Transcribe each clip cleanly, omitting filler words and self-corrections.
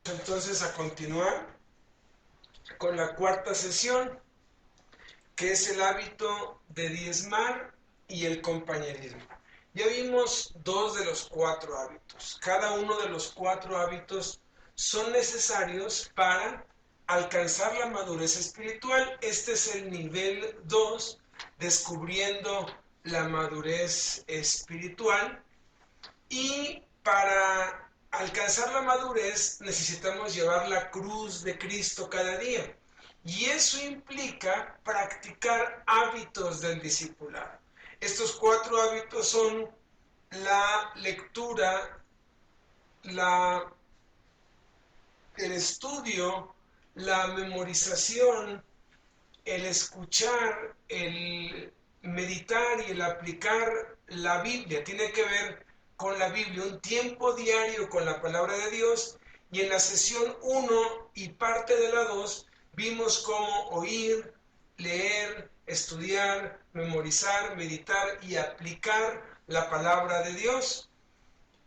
Entonces a continuar con la cuarta sesión, que es el hábito de diezmar y el compañerismo. Ya vimos dos de los cuatro hábitos. Cada uno de los cuatro hábitos son necesarios para alcanzar la madurez espiritual. Este es el nivel 2, descubriendo la madurez espiritual. Y para alcanzar la madurez necesitamos llevar la cruz de Cristo cada día. Y eso implica practicar hábitos del discipulado. Estos cuatro hábitos son la lectura, el estudio, la memorización, el escuchar, el meditar y el aplicar la Biblia. Tiene que ver con la Biblia, un tiempo diario con la palabra de Dios. Y en la sesión 1 y parte de la 2 vimos cómo oír, leer, estudiar, memorizar, meditar y aplicar la palabra de Dios.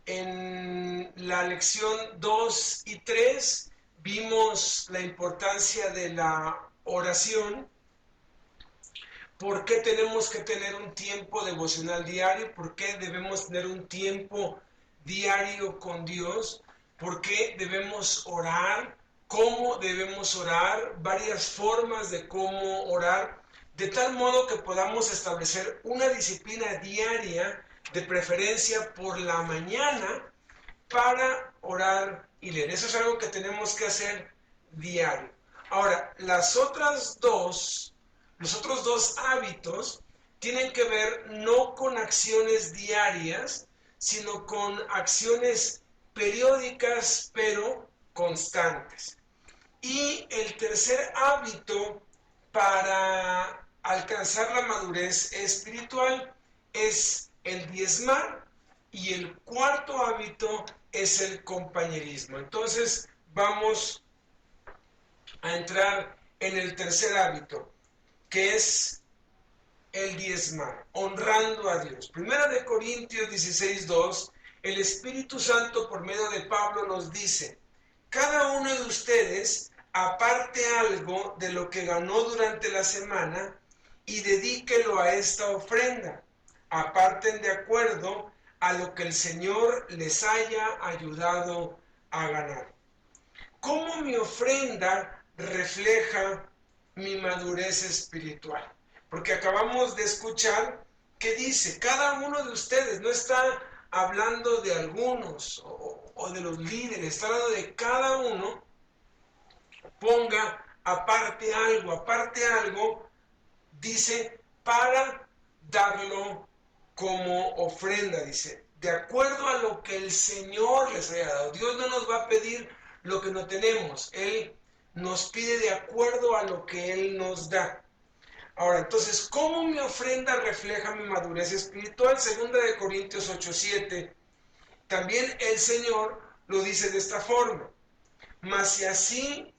En la lección 2 y 3 vimos la importancia de la oración. ¿Por qué tenemos que tener un tiempo devocional diario? ¿Por qué debemos tener un tiempo diario con Dios? ¿Por qué debemos orar? ¿Cómo debemos orar? Varias formas de cómo orar, de tal modo que podamos establecer una disciplina diaria, de preferencia por la mañana, para orar y leer. Eso es algo que tenemos que hacer diario. Ahora, los otros dos hábitos tienen que ver no con acciones diarias, sino con acciones periódicas pero constantes. Y el tercer hábito para alcanzar la madurez espiritual es el diezmar, y el cuarto hábito es el compañerismo. Entonces vamos a entrar en el tercer hábito, que es el diezmar, honrando a Dios. Primera de Corintios 16:2, el Espíritu Santo por medio de Pablo nos dice: cada uno de ustedes aparte algo de lo que ganó durante la semana y dedíquelo a esta ofrenda. Aparten de acuerdo a lo que el Señor les haya ayudado a ganar. ¿Cómo mi ofrenda refleja mi madurez espiritual? Porque acabamos de escuchar que dice, cada uno de ustedes, no está hablando de algunos o de los líderes, está hablando de cada uno. Ponga aparte algo, dice, para darlo como ofrenda, dice, de acuerdo a lo que el Señor les haya dado. Dios no nos va a pedir lo que no tenemos, Él nos pide de acuerdo a lo que Él nos da. Ahora, entonces, ¿cómo mi ofrenda refleja mi madurez espiritual? Segunda de Corintios 8:7. También el Señor lo dice de esta forma: mas si así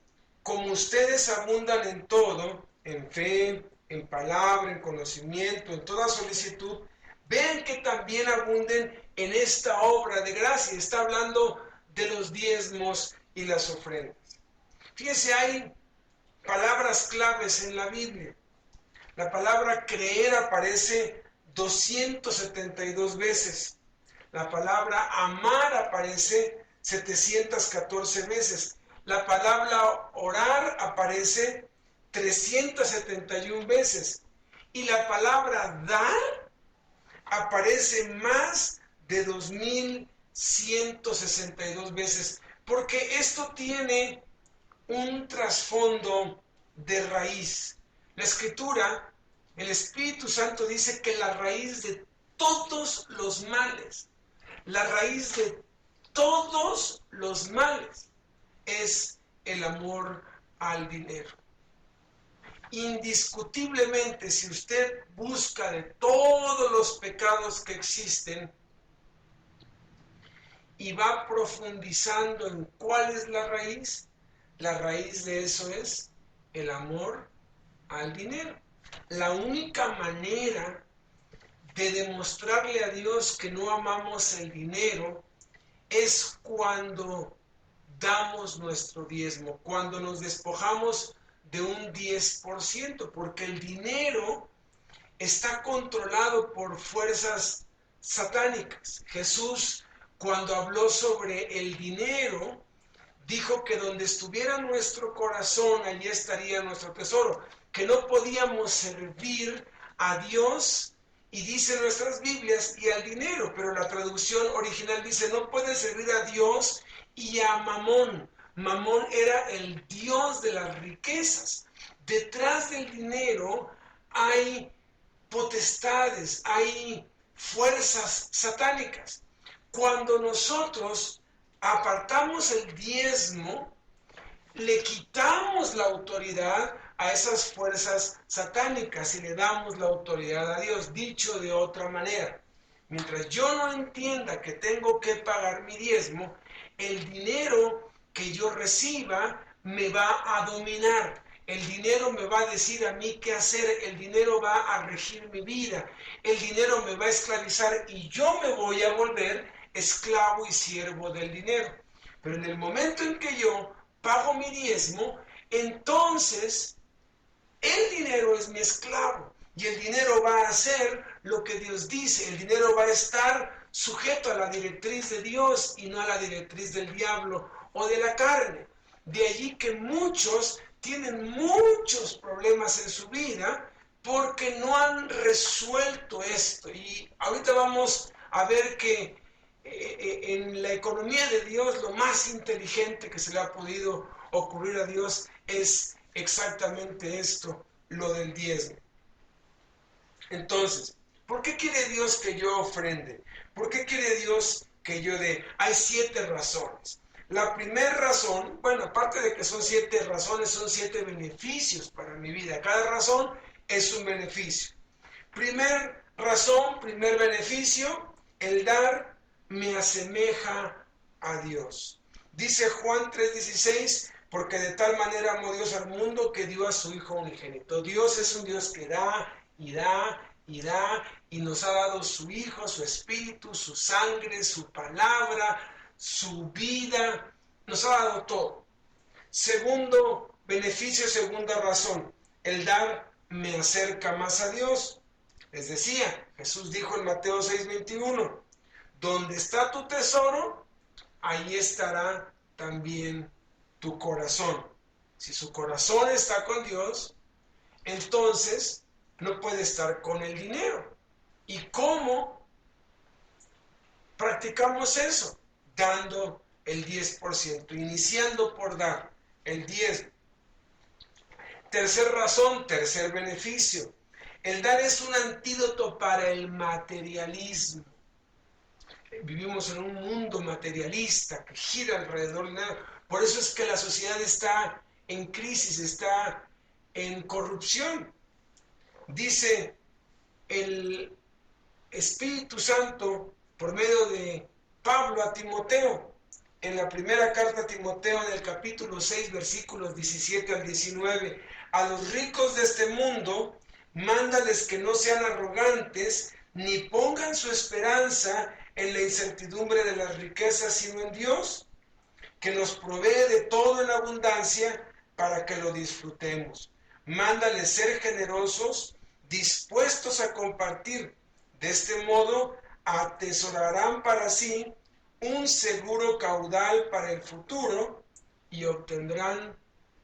como ustedes abundan en todo, en fe, en palabra, en conocimiento, en toda solicitud, vean que también abunden en esta obra de gracia. Está hablando de los diezmos y las ofrendas. Fíjense, hay palabras claves en la Biblia. La palabra creer aparece 272 veces. La palabra amar aparece 714 veces. La palabra orar aparece 371 veces. Y la palabra dar aparece más de 2162 veces. Porque esto tiene un trasfondo de raíz. La Escritura, el Espíritu Santo dice que la raíz de todos los males, la raíz de todos los males es el amor al dinero. Indiscutiblemente, si usted busca de todos los pecados que existen y va profundizando en cuál es la raíz de eso es el amor al dinero. La única manera de demostrarle a Dios que no amamos el dinero es cuando damos nuestro diezmo, cuando nos despojamos de un 10%, porque el dinero está controlado por fuerzas satánicas. Jesús, cuando habló sobre el dinero, dijo que donde estuviera nuestro corazón, allí estaría nuestro tesoro, que no podíamos servir a Dios, y dice nuestras Biblias, y al dinero, pero la traducción original dice, no puedes servir a Dios y a Mamón. Mamón era el dios de las riquezas. Detrás del dinero hay potestades, hay fuerzas satánicas. Cuando nosotros apartamos el diezmo, le quitamos la autoridad a esas fuerzas satánicas y le damos la autoridad a Dios. Dicho de otra manera, mientras yo no entienda que tengo que pagar mi diezmo, el dinero que yo reciba me va a dominar. El dinero me va a decir a mí qué hacer, el dinero va a regir mi vida, el dinero me va a esclavizar y yo me voy a volver esclavo y siervo del dinero. Pero en el momento en que yo pago mi diezmo, entonces el dinero es mi esclavo y el dinero va a hacer lo que Dios dice. El dinero va a estar sujeto a la directriz de Dios y no a la directriz del diablo o de la carne. De allí que muchos tienen muchos problemas en su vida porque no han resuelto esto. Y ahorita vamos a ver que en la economía de Dios lo más inteligente que se le ha podido ocurrir a Dios es exactamente esto, lo del diezmo. Entonces, ¿por qué quiere Dios que yo ofrende? ¿Por qué quiere Dios que yo dé? Hay 7 razones. La primera razón, bueno, aparte de que son 7 razones, son 7 beneficios para mi vida. Cada razón es un beneficio. Primer razón, primer beneficio, el dar me asemeja a Dios. Dice Juan 3:16, porque de tal manera amó Dios al mundo que dio a su Hijo unigénito. Dios es un Dios que da y da y da y nos ha dado su Hijo, su Espíritu, su sangre, su palabra, su vida, nos ha dado todo. Segundo beneficio, segunda razón, el dar me acerca más a Dios. Les decía, Jesús dijo en Mateo 6:21, donde está tu tesoro, ahí estará también tu corazón. Si su corazón está con Dios, entonces no puede estar con el dinero. ¿Y cómo practicamos eso? Dando el 10%, iniciando por dar el 10%. Tercer razón, tercer beneficio. El dar es un antídoto para el materialismo. Vivimos en un mundo materialista que gira alrededor de nada. Por eso es que la sociedad está en crisis, está en corrupción. Dice el Espíritu Santo por medio de Pablo a Timoteo, en la primera carta a Timoteo, en el capítulo 6, versículos 17 al 19, a los ricos de este mundo, mándales que no sean arrogantes, ni pongan su esperanza en la incertidumbre de las riquezas, sino en Dios, que nos provee de todo en abundancia para que lo disfrutemos. Mándales ser generosos, dispuestos a compartir. De este modo, atesorarán para sí un seguro caudal para el futuro y obtendrán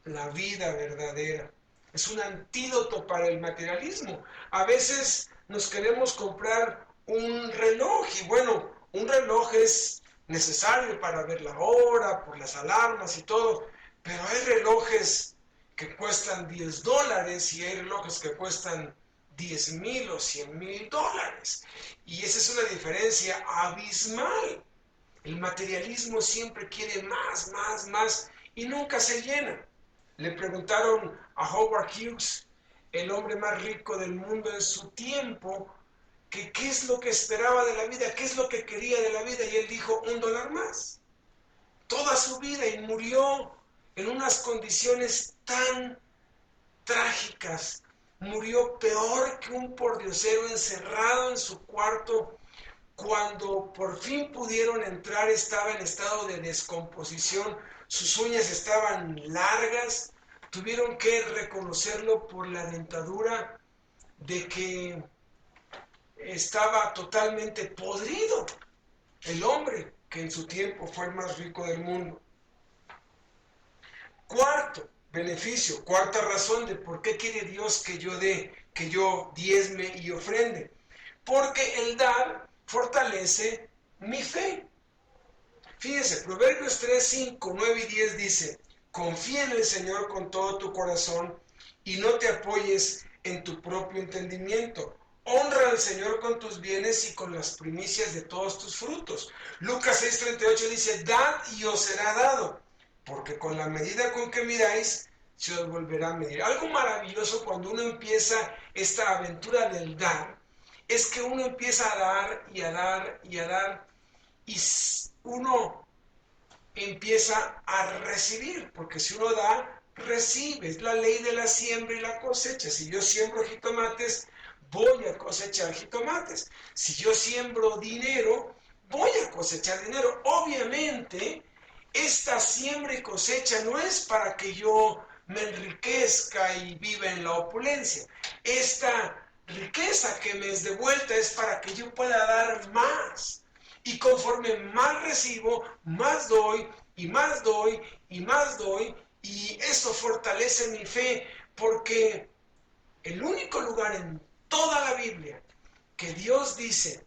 la vida verdadera. Es un antídoto para el materialismo. A veces nos queremos comprar un reloj y bueno, un reloj es necesario para ver la hora, por las alarmas y todo, pero hay relojes que cuestan $10 y hay relojes que cuestan 10,000 o 100,000 dólares. Y esa es una diferencia abismal. El materialismo siempre quiere más, más, más y nunca se llena. Le preguntaron a Howard Hughes, el hombre más rico del mundo en su tiempo, que qué es lo que esperaba de la vida, qué es lo que quería de la vida, y él dijo, $1 más. Toda su vida, y murió en unas condiciones tan trágicas. Murió peor que un pordiosero, encerrado en su cuarto Cuando por fin pudieron entrar, estaba en estado de descomposición, sus uñas estaban largas, tuvieron que reconocerlo por la dentadura de que estaba totalmente podrido el hombre que en su tiempo fue el más rico del mundo. Cuarto beneficio, cuarta razón de por qué quiere Dios que yo dé, que yo diezme y ofrende. Porque el dar fortalece mi fe. Fíjense, Proverbios 3, 5, 9 y 10 dice: confía en el Señor con todo tu corazón y no te apoyes en tu propio entendimiento. Honra al Señor con tus bienes y con las primicias de todos tus frutos. Lucas 6:38 dice: dad y os será dado, porque con la medida con que miráis, se os volverá a medir. Algo maravilloso cuando uno empieza esta aventura del dar, es que uno empieza a dar y a dar y a dar, y uno empieza a recibir, porque si uno da, recibe. Es la ley de la siembra y la cosecha. Si yo siembro jitomates, voy a cosechar jitomates. Si yo siembro dinero, voy a cosechar dinero. Obviamente, esta siembra y cosecha no es para que yo me enriquezca y viva en la opulencia. Esta riqueza que me es devuelta es para que yo pueda dar más. Y conforme más recibo, más doy, y más doy, y más doy, y eso fortalece mi fe, porque el único lugar en toda la Biblia que Dios dice,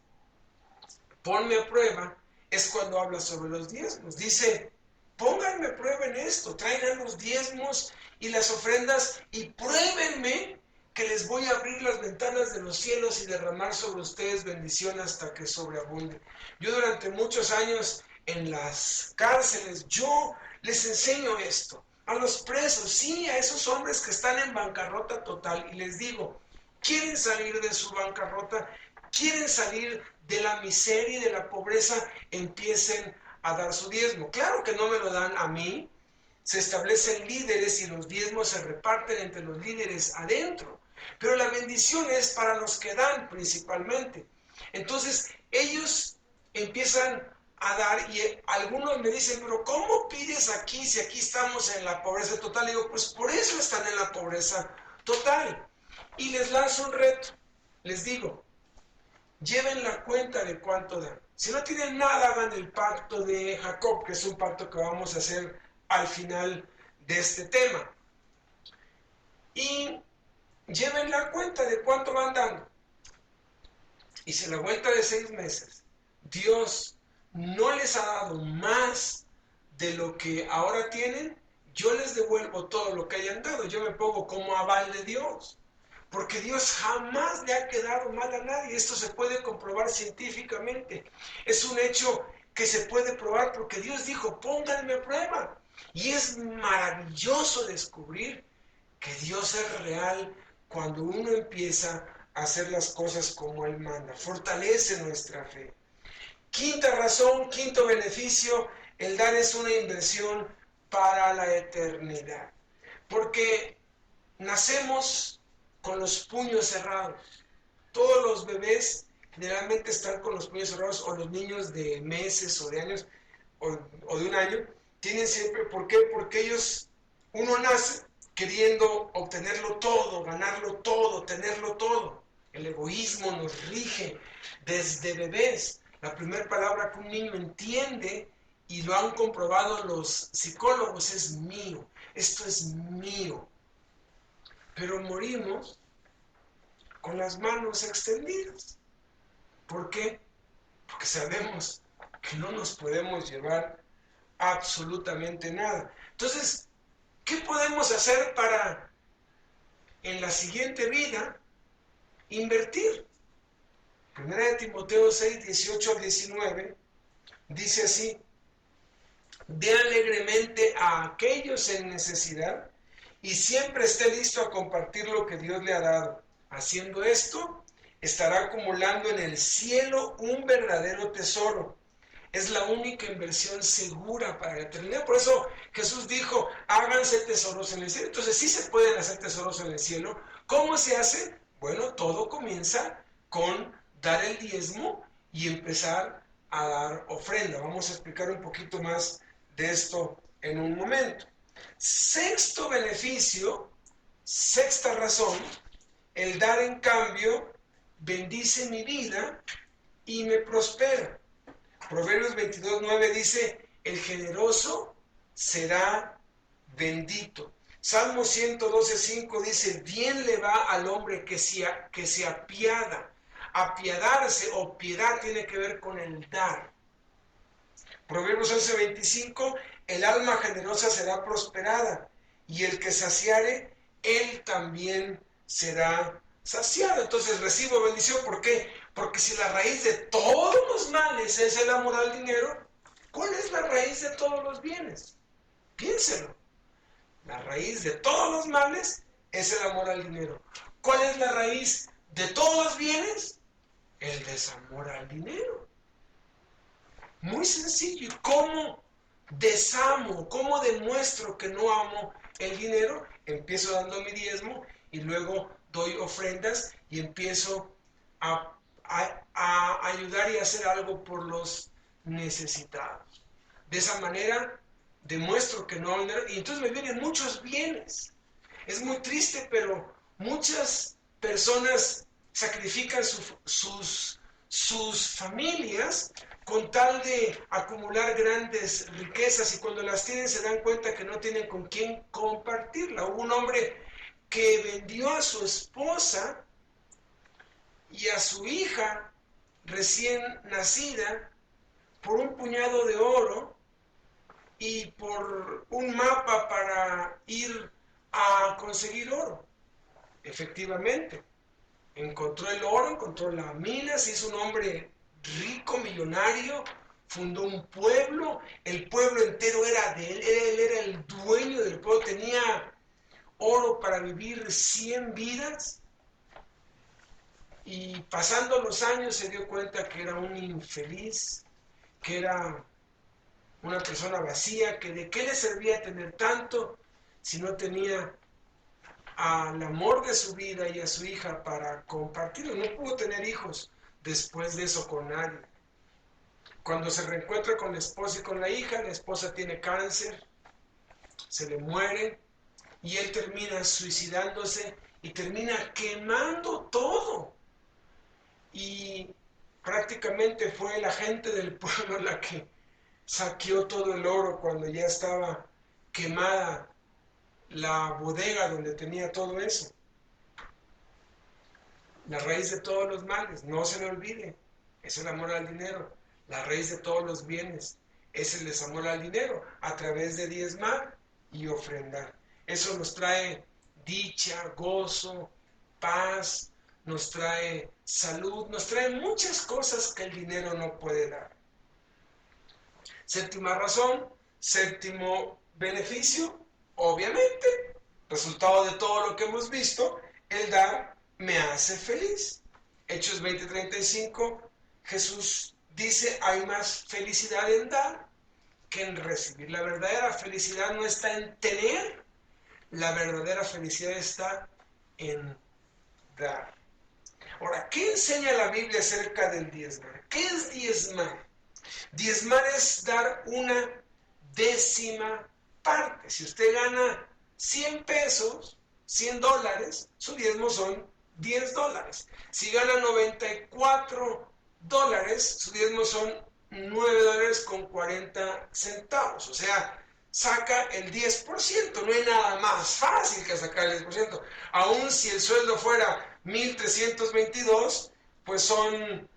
ponme a prueba, es cuando habla sobre los diezmos. Dice, pónganme a prueba en esto, traigan los diezmos y las ofrendas y pruébenme que les voy a abrir las ventanas de los cielos y derramar sobre ustedes bendición hasta que sobreabunde. Yo durante muchos años en las cárceles, yo les enseño esto a los presos, sí, a esos hombres que están en bancarrota total, y les digo, ¿quieren salir de su bancarrota? ¿Quieren salir de la miseria y de la pobreza? Empiecen a dar su diezmo. Claro que no me lo dan a mí, se establecen líderes y los diezmos se reparten entre los líderes adentro. Pero la bendición es para los que dan principalmente. Entonces ellos empiezan a dar y algunos me dicen, pero ¿cómo pides aquí si aquí estamos en la pobreza total? Y digo, pues por eso están en la pobreza total. Y les lanzo un reto, les digo, lleven la cuenta de cuánto dan. Si no tienen nada, hagan el pacto de Jacob, que es un pacto que vamos a hacer al final de este tema. Y lleven la cuenta de cuánto van dando. Y si a la vuelta de 6 meses Dios no les ha dado más de lo que ahora tienen, yo les devuelvo todo lo que hayan dado. Yo me pongo como aval de Dios. Porque Dios jamás le ha quedado mal a nadie. Esto se puede comprobar científicamente. Es un hecho que se puede probar porque Dios dijo, pónganme a prueba. Y es maravilloso descubrir que Dios es real cuando uno empieza a hacer las cosas como Él manda. Fortalece nuestra fe. Quinta razón, quinto beneficio, el dar es una inversión para la eternidad. Porque nacemos con los puños cerrados. Todos los bebés generalmente están con los puños cerrados, o los niños de meses o de años o de un año, tienen siempre, ¿por qué? Porque ellos, uno nace queriendo obtenerlo todo, ganarlo todo, tenerlo todo. El egoísmo nos rige desde bebés. La primera palabra que un niño entiende, y lo han comprobado los psicólogos, es mío. Esto es mío. Pero morimos con las manos extendidas. ¿Por qué? Porque sabemos que no nos podemos llevar absolutamente nada. Entonces, ¿qué podemos hacer para en la siguiente vida invertir? Primera de Timoteo 6, 18 al 19 dice así: dé alegremente a aquellos en necesidad y siempre esté listo a compartir lo que Dios le ha dado. Haciendo esto, estará acumulando en el cielo un verdadero tesoro. Es la única inversión segura para la eternidad. Por eso Jesús dijo, háganse tesoros en el cielo. Entonces sí se pueden hacer tesoros en el cielo. ¿Cómo se hace? Bueno, todo comienza con dar el diezmo y empezar a dar ofrenda. Vamos a explicar un poquito más de esto en un momento. Sexto beneficio, sexta razón, el dar en cambio bendice mi vida y me prospera. Proverbios 22:9 dice, el generoso será bendito. Salmo 112:5 dice, bien le va al hombre que se apiada. Apiadarse o piedad tiene que ver con el dar. Proverbios 11:25, el alma generosa será prosperada, y el que saciare, él también será saciado. Entonces recibo bendición, ¿por qué? Porque si la raíz de todos los males es el amor al dinero, ¿cuál es la raíz de todos los bienes? Piénselo. La raíz de todos los males es el amor al dinero. ¿Cuál es la raíz de todos los bienes? El desamor al dinero. Muy sencillo. ¿Y cómo desamo? ¿Cómo demuestro que no amo el dinero? Empiezo dando mi diezmo y luego doy ofrendas y empiezo a ayudar y hacer algo por los necesitados. De esa manera demuestro que no amo el dinero y entonces me vienen muchos bienes. Es muy triste, pero muchas personas sacrifican sus familias con tal de acumular grandes riquezas y cuando las tienen se dan cuenta que no tienen con quién compartirla. Hubo un hombre que vendió a su esposa y a su hija recién nacida por un puñado de oro y por un mapa para ir a conseguir oro. Efectivamente, encontró el oro, encontró la mina, se hizo un hombre rico, millonario, fundó un pueblo, el pueblo entero era de él era el dueño del pueblo, tenía oro para vivir 100 vidas y pasando los años se dio cuenta que era un infeliz, que era una persona vacía, que de qué le servía tener tanto si no tenía al amor de su vida y a su hija para compartirlo. No pudo tener hijos después de eso con nadie. Cuando se reencuentra con la esposa y con la hija, la esposa tiene cáncer, se le muere y él termina suicidándose y termina quemando todo. Y prácticamente fue la gente del pueblo la que saqueó todo el oro cuando ya estaba quemada la bodega donde tenía todo eso. La raíz de todos los males, no se le olvide, es el amor al dinero. La raíz de todos los bienes es el desamor al dinero a través de diezmar y ofrendar. Eso nos trae dicha, gozo, paz, nos trae salud, nos trae muchas cosas que el dinero no puede dar. Séptima razón, séptimo beneficio, obviamente, resultado de todo lo que hemos visto, el dar me hace feliz. Hechos 20:35, Jesús dice, hay más felicidad en dar que en recibir. La verdadera felicidad no está en tener, la verdadera felicidad está en dar. Ahora, ¿qué enseña la Biblia acerca del diezmar? ¿Qué es diezmar? Diezmar es dar una décima parte. Si usted gana 100 pesos, 100 dólares, su diezmo son 10 dólares. Si gana 94 dólares, su diezmo son 9 dólares con 40 centavos. O sea, saca el 10%. No hay nada más fácil que sacar el 10%. Aún si el sueldo fuera 1,322, pues son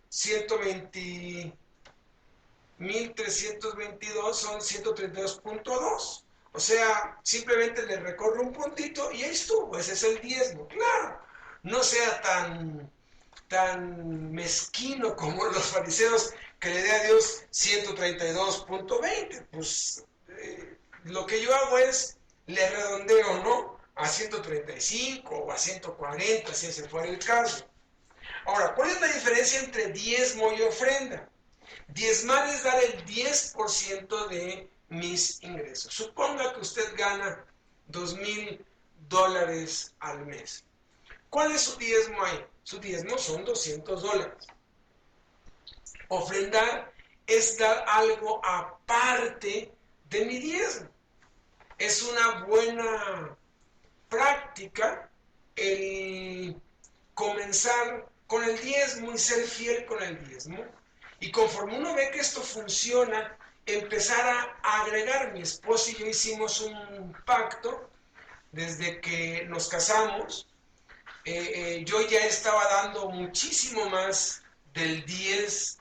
1,322 son 132.2. O sea, simplemente le recorre un puntito y ahí estuvo. Ese es el diezmo. Claro, no sea tan mezquino como los fariseos que le dé a Dios 132.20. Pues lo que yo hago es, le redondeo, ¿no? A 135 o a 140, si ese fuera el caso. Ahora, ¿cuál es la diferencia entre diezmo y ofrenda? Diezmar es dar el 10% de mis ingresos. Suponga que usted gana 2,000 dólares al mes. ¿Cuál es su diezmo ahí? Su diezmo son 200 dólares. Ofrendar es dar algo aparte de mi diezmo. Es una buena práctica el comenzar con el diezmo y ser fiel con el diezmo. Y conforme uno ve que esto funciona, empezar a agregar. Mi esposo y yo hicimos un pacto desde que nos casamos. Yo ya estaba dando muchísimo más del 10,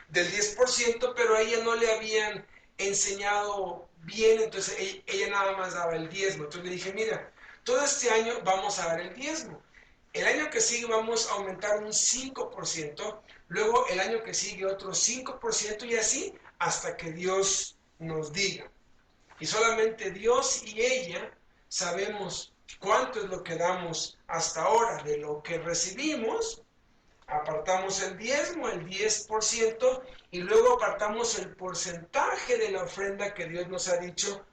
del 10%, pero a ella no le habían enseñado bien, entonces ella nada más daba el diezmo. Entonces le dije, mira, todo este año vamos a dar el diezmo. El año que sigue vamos a aumentar un 5%, luego el año que sigue otro 5% y así hasta que Dios nos diga. Y solamente Dios y ella sabemos cuánto es lo que damos hasta ahora. De lo que recibimos, apartamos el diezmo, el 10%, y luego apartamos el porcentaje de la ofrenda que Dios nos ha dicho,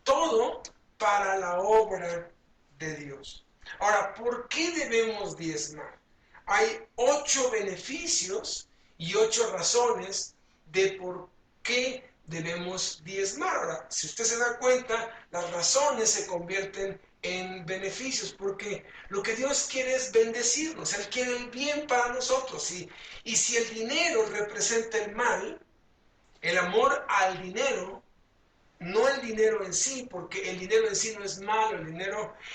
todo para la obra de Dios. Ahora, ¿por qué debemos diezmar? Hay 8 beneficios y 8 razones de por qué debemos diezmar. Ahora, si usted se da cuenta, las razones se convierten en beneficios, porque lo que Dios quiere es bendecirnos, Él quiere el bien para nosotros, y si el dinero representa el mal, el amor al dinero, no el dinero en sí, porque el dinero en sí no es malo,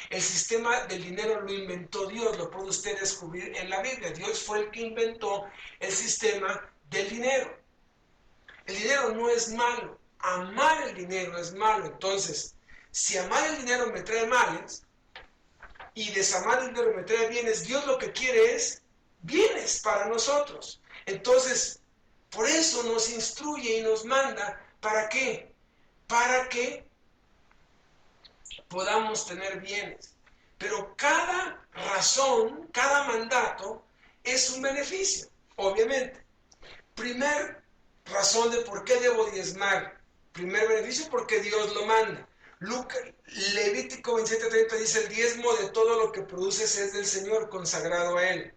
el sistema del dinero lo inventó Dios, lo puede usted descubrir en la Biblia. Dios fue el que inventó el sistema del dinero. El dinero no es malo, amar el dinero es malo. Entonces, si amar el dinero me trae males y desamar el dinero me trae bienes, Dios lo que quiere es bienes para nosotros. Entonces, por eso nos instruye y nos manda, ¿para qué? Para que podamos tener bienes. Pero cada razón, cada mandato es un beneficio, obviamente. Primer razón de por qué debo diezmar. Primer beneficio, porque Dios lo manda. Levítico 27:30 dice, el diezmo de todo lo que produces es del Señor, consagrado a Él.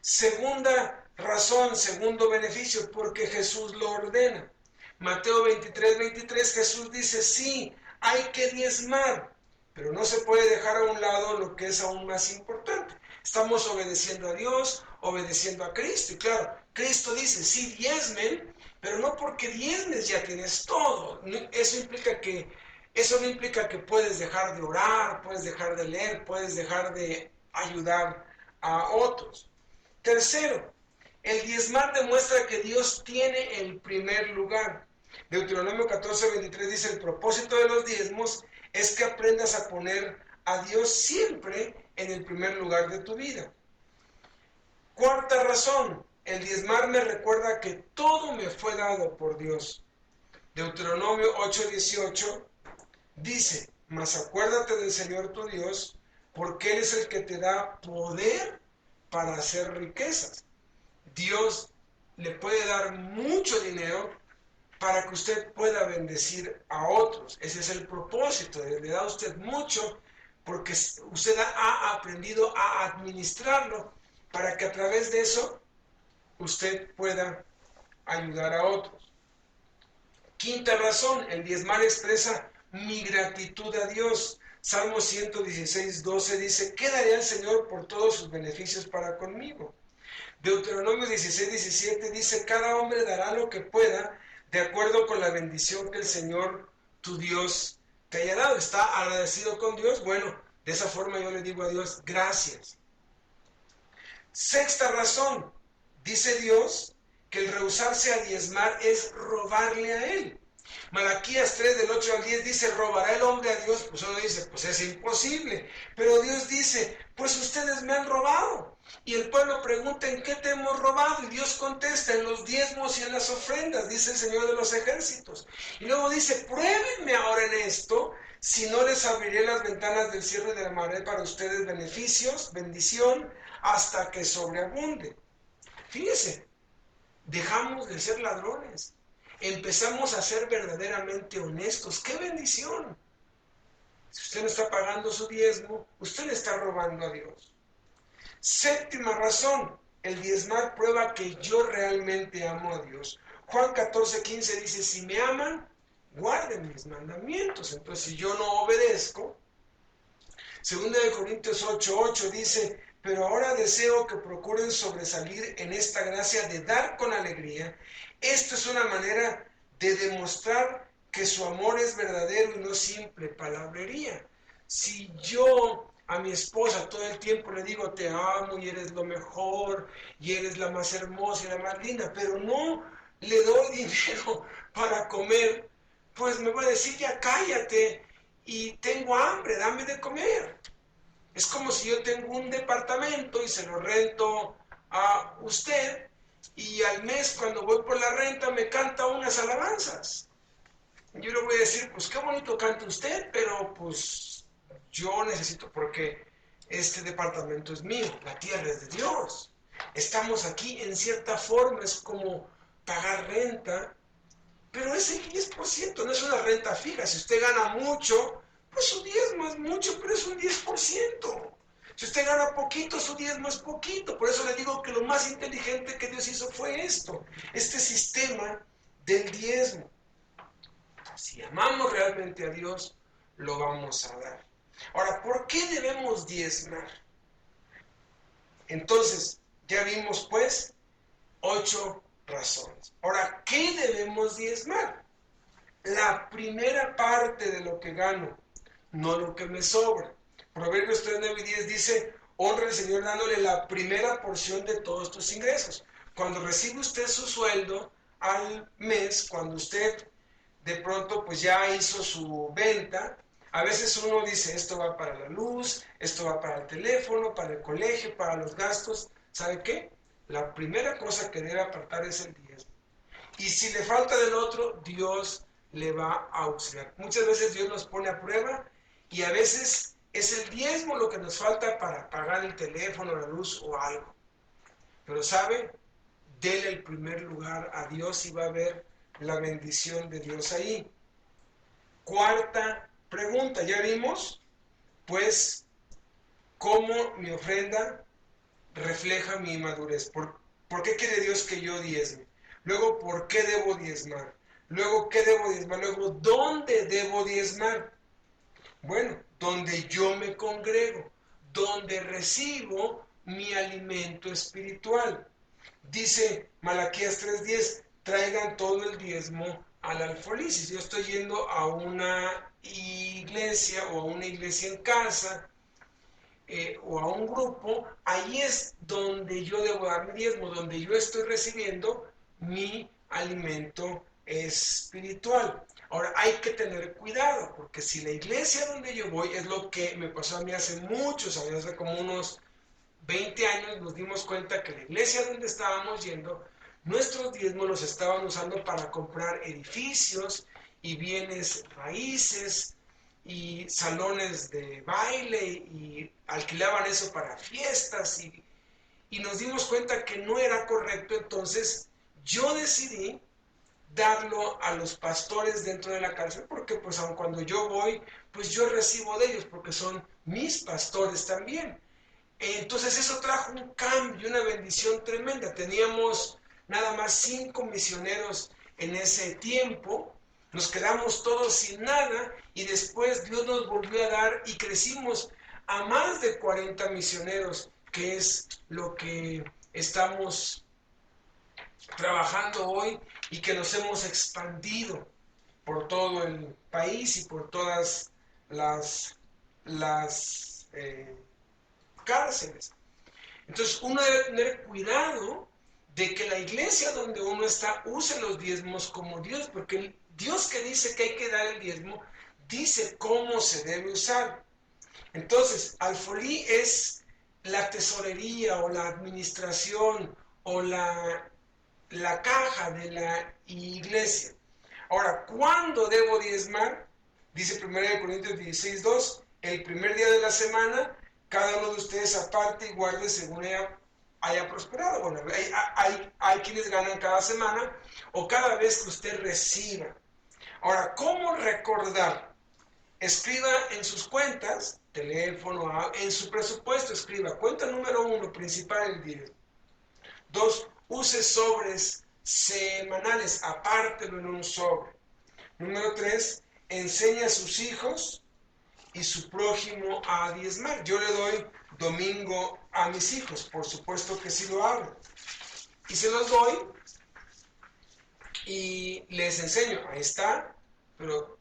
Segunda razón, segundo beneficio, porque Jesús lo ordena. Mateo 23:23, Jesús dice, sí, hay que diezmar, pero no se puede dejar a un lado lo que es aún más importante. Estamos obedeciendo a Dios, obedeciendo a Cristo. Y claro, Cristo dice, sí, diezmen, pero no porque diezmes ya tienes todo. Eso no implica que puedes dejar de orar, puedes dejar de leer, puedes dejar de ayudar a otros. Tercero, el diezmar demuestra que Dios tiene el primer lugar. Deuteronomio 14:23 dice, el propósito de los diezmos es que aprendas a poner a Dios siempre en el primer lugar de tu vida. Cuarta razón, el diezmar me recuerda que todo me fue dado por Dios. Deuteronomio 8:18 dice, mas acuérdate del Señor tu Dios, porque Él es el que te da poder para hacer riquezas. Dios le puede dar mucho dinero para que usted pueda bendecir a otros. Ese es el propósito. Le da a usted mucho porque usted ha aprendido a administrarlo para que a través de eso usted pueda ayudar a otros. Quinta razón, el diezmar expresa mi gratitud a Dios. Salmo 116:12 dice, ¿qué daré al Señor por todos sus beneficios para conmigo? Deuteronomio 16:17 dice, cada hombre dará lo que pueda de acuerdo con la bendición que el Señor tu Dios te haya dado. ¿Está agradecido con Dios? Bueno, de esa forma yo le digo a Dios, gracias. Sexta razón, dice Dios que el rehusarse a diezmar es robarle a Él. Malaquías 3 del 8 al 10 dice, ¿robará el hombre a Dios? Pues uno dice, pues es imposible. Pero Dios dice, pues ustedes me han robado. Y el pueblo pregunta, ¿en qué te hemos robado? Y Dios contesta, en los diezmos y en las ofrendas, dice el Señor de los ejércitos. Y luego dice, pruébenme ahora en esto, si no les abriré las ventanas del cielo y derramaré para ustedes beneficios, bendición, hasta que sobreabunde. Fíjese, dejamos de ser ladrones. Empezamos a ser verdaderamente honestos. ¡Qué bendición! Si usted no está pagando su diezmo, usted le está robando a Dios. Séptima razón, El diezmar prueba que yo realmente amo a Dios. Juan 14:15 dice, si me aman, guarden mis mandamientos. Entonces, si yo no obedezco, 2 Corintios 8:8 dice, pero ahora deseo que procuren sobresalir en esta gracia de dar con alegría. Esto es una manera de demostrar que su amor es verdadero y no simple palabrería. Si yo a mi esposa todo el tiempo le digo te amo y eres lo mejor y eres la más hermosa y la más linda, pero no le doy dinero para comer, pues me va a decir ya cállate y tengo hambre, dame de comer. Es como si yo tengo un departamento y se lo rento a usted y al mes cuando voy por la renta me canta unas alabanzas. Yo le voy a decir, pues qué bonito canta usted, pero pues yo necesito porque este departamento es mío, la tierra es de Dios. Estamos aquí en cierta forma, es como pagar renta, pero ese 10% no es una renta fija. Si usted gana mucho, pues su diezmo es mucho, pero es un 10%. Si usted gana poquito, su diezmo es poquito. Por eso le digo que lo más inteligente que Dios hizo fue esto, este sistema del diezmo. Si amamos realmente a Dios, lo vamos a dar. Ahora, ¿por qué debemos diezmar? Entonces, ya vimos pues 8 razones. Ahora, ¿qué debemos diezmar? La primera parte de lo que gano, no lo que me sobra. Proverbios 3:9-10 dice, honra al Señor dándole la primera porción de todos tus ingresos. Cuando recibe usted su sueldo al mes, cuando usted de pronto pues ya hizo su venta, a veces uno dice, esto va para la luz, esto va para el teléfono, para el colegio, para los gastos. ¿Sabe qué? La primera cosa que debe apartar es el diezmo. Y si le falta del otro, Dios le va a auxiliar. Muchas veces Dios nos pone a prueba y a veces es el diezmo lo que nos falta para pagar el teléfono, la luz o algo. Pero ¿sabe? Dele el primer lugar a Dios y va a ver la bendición de Dios ahí. Cuarta pregunta, ya vimos, pues, cómo mi ofrenda refleja mi madurez. ¿Por qué quiere Dios que yo diezme? Luego, ¿por qué debo diezmar? Luego, ¿qué debo diezmar? Luego, ¿dónde debo diezmar? Bueno, donde yo me congrego, donde recibo mi alimento espiritual. Dice Malaquías 3:10, traigan todo el diezmo al alfolí. Si yo estoy yendo a una iglesia o a una iglesia en casa, o a un grupo, ahí es donde yo debo dar mi diezmo, donde yo estoy recibiendo mi alimento espiritual. Ahora hay que tener cuidado, porque si la iglesia donde yo voy es lo que me pasó a mí hace muchos años, hace como unos 20 años nos dimos cuenta que la iglesia donde estábamos yendo, nuestros diezmos los estaban usando para comprar edificios y bienes raíces y salones de baile y alquilaban eso para fiestas y nos dimos cuenta que no era correcto. Entonces yo decidí darlo a los pastores dentro de la cárcel porque pues aun cuando yo voy, pues yo recibo de ellos porque son mis pastores también. Entonces eso trajo un cambio, una bendición tremenda. Teníamos nada más 5 misioneros en ese tiempo, nos quedamos todos sin nada y después Dios nos volvió a dar y crecimos a más de 40 misioneros, que es lo que estamos trabajando hoy y que nos hemos expandido por todo el país y por todas las cárceles. Entonces uno debe tener cuidado de que la iglesia donde uno está use los diezmos como Dios, porque el Dios que dice que hay que dar el diezmo, dice cómo se debe usar. Entonces, alfolí es la tesorería o la administración o la caja de la iglesia. Ahora, ¿cuándo debo diezmar? Dice 1 Corintios 16:2, el primer día de la semana, cada uno de ustedes aparte y guarde según haya prosperado. Bueno, hay quienes ganan cada semana o cada vez que usted reciba. Ahora, ¿cómo recordar? Escriba en sus cuentas, teléfono, en su presupuesto, escriba cuenta número 1, principal, el diezmo. 2, use sobres semanales, apártelo en un sobre. Número 3, enseña a sus hijos y su prójimo a diezmar. Yo le doy domingo a mis hijos, por supuesto que sí lo hago. Y se los doy y les enseño, ahí está, pero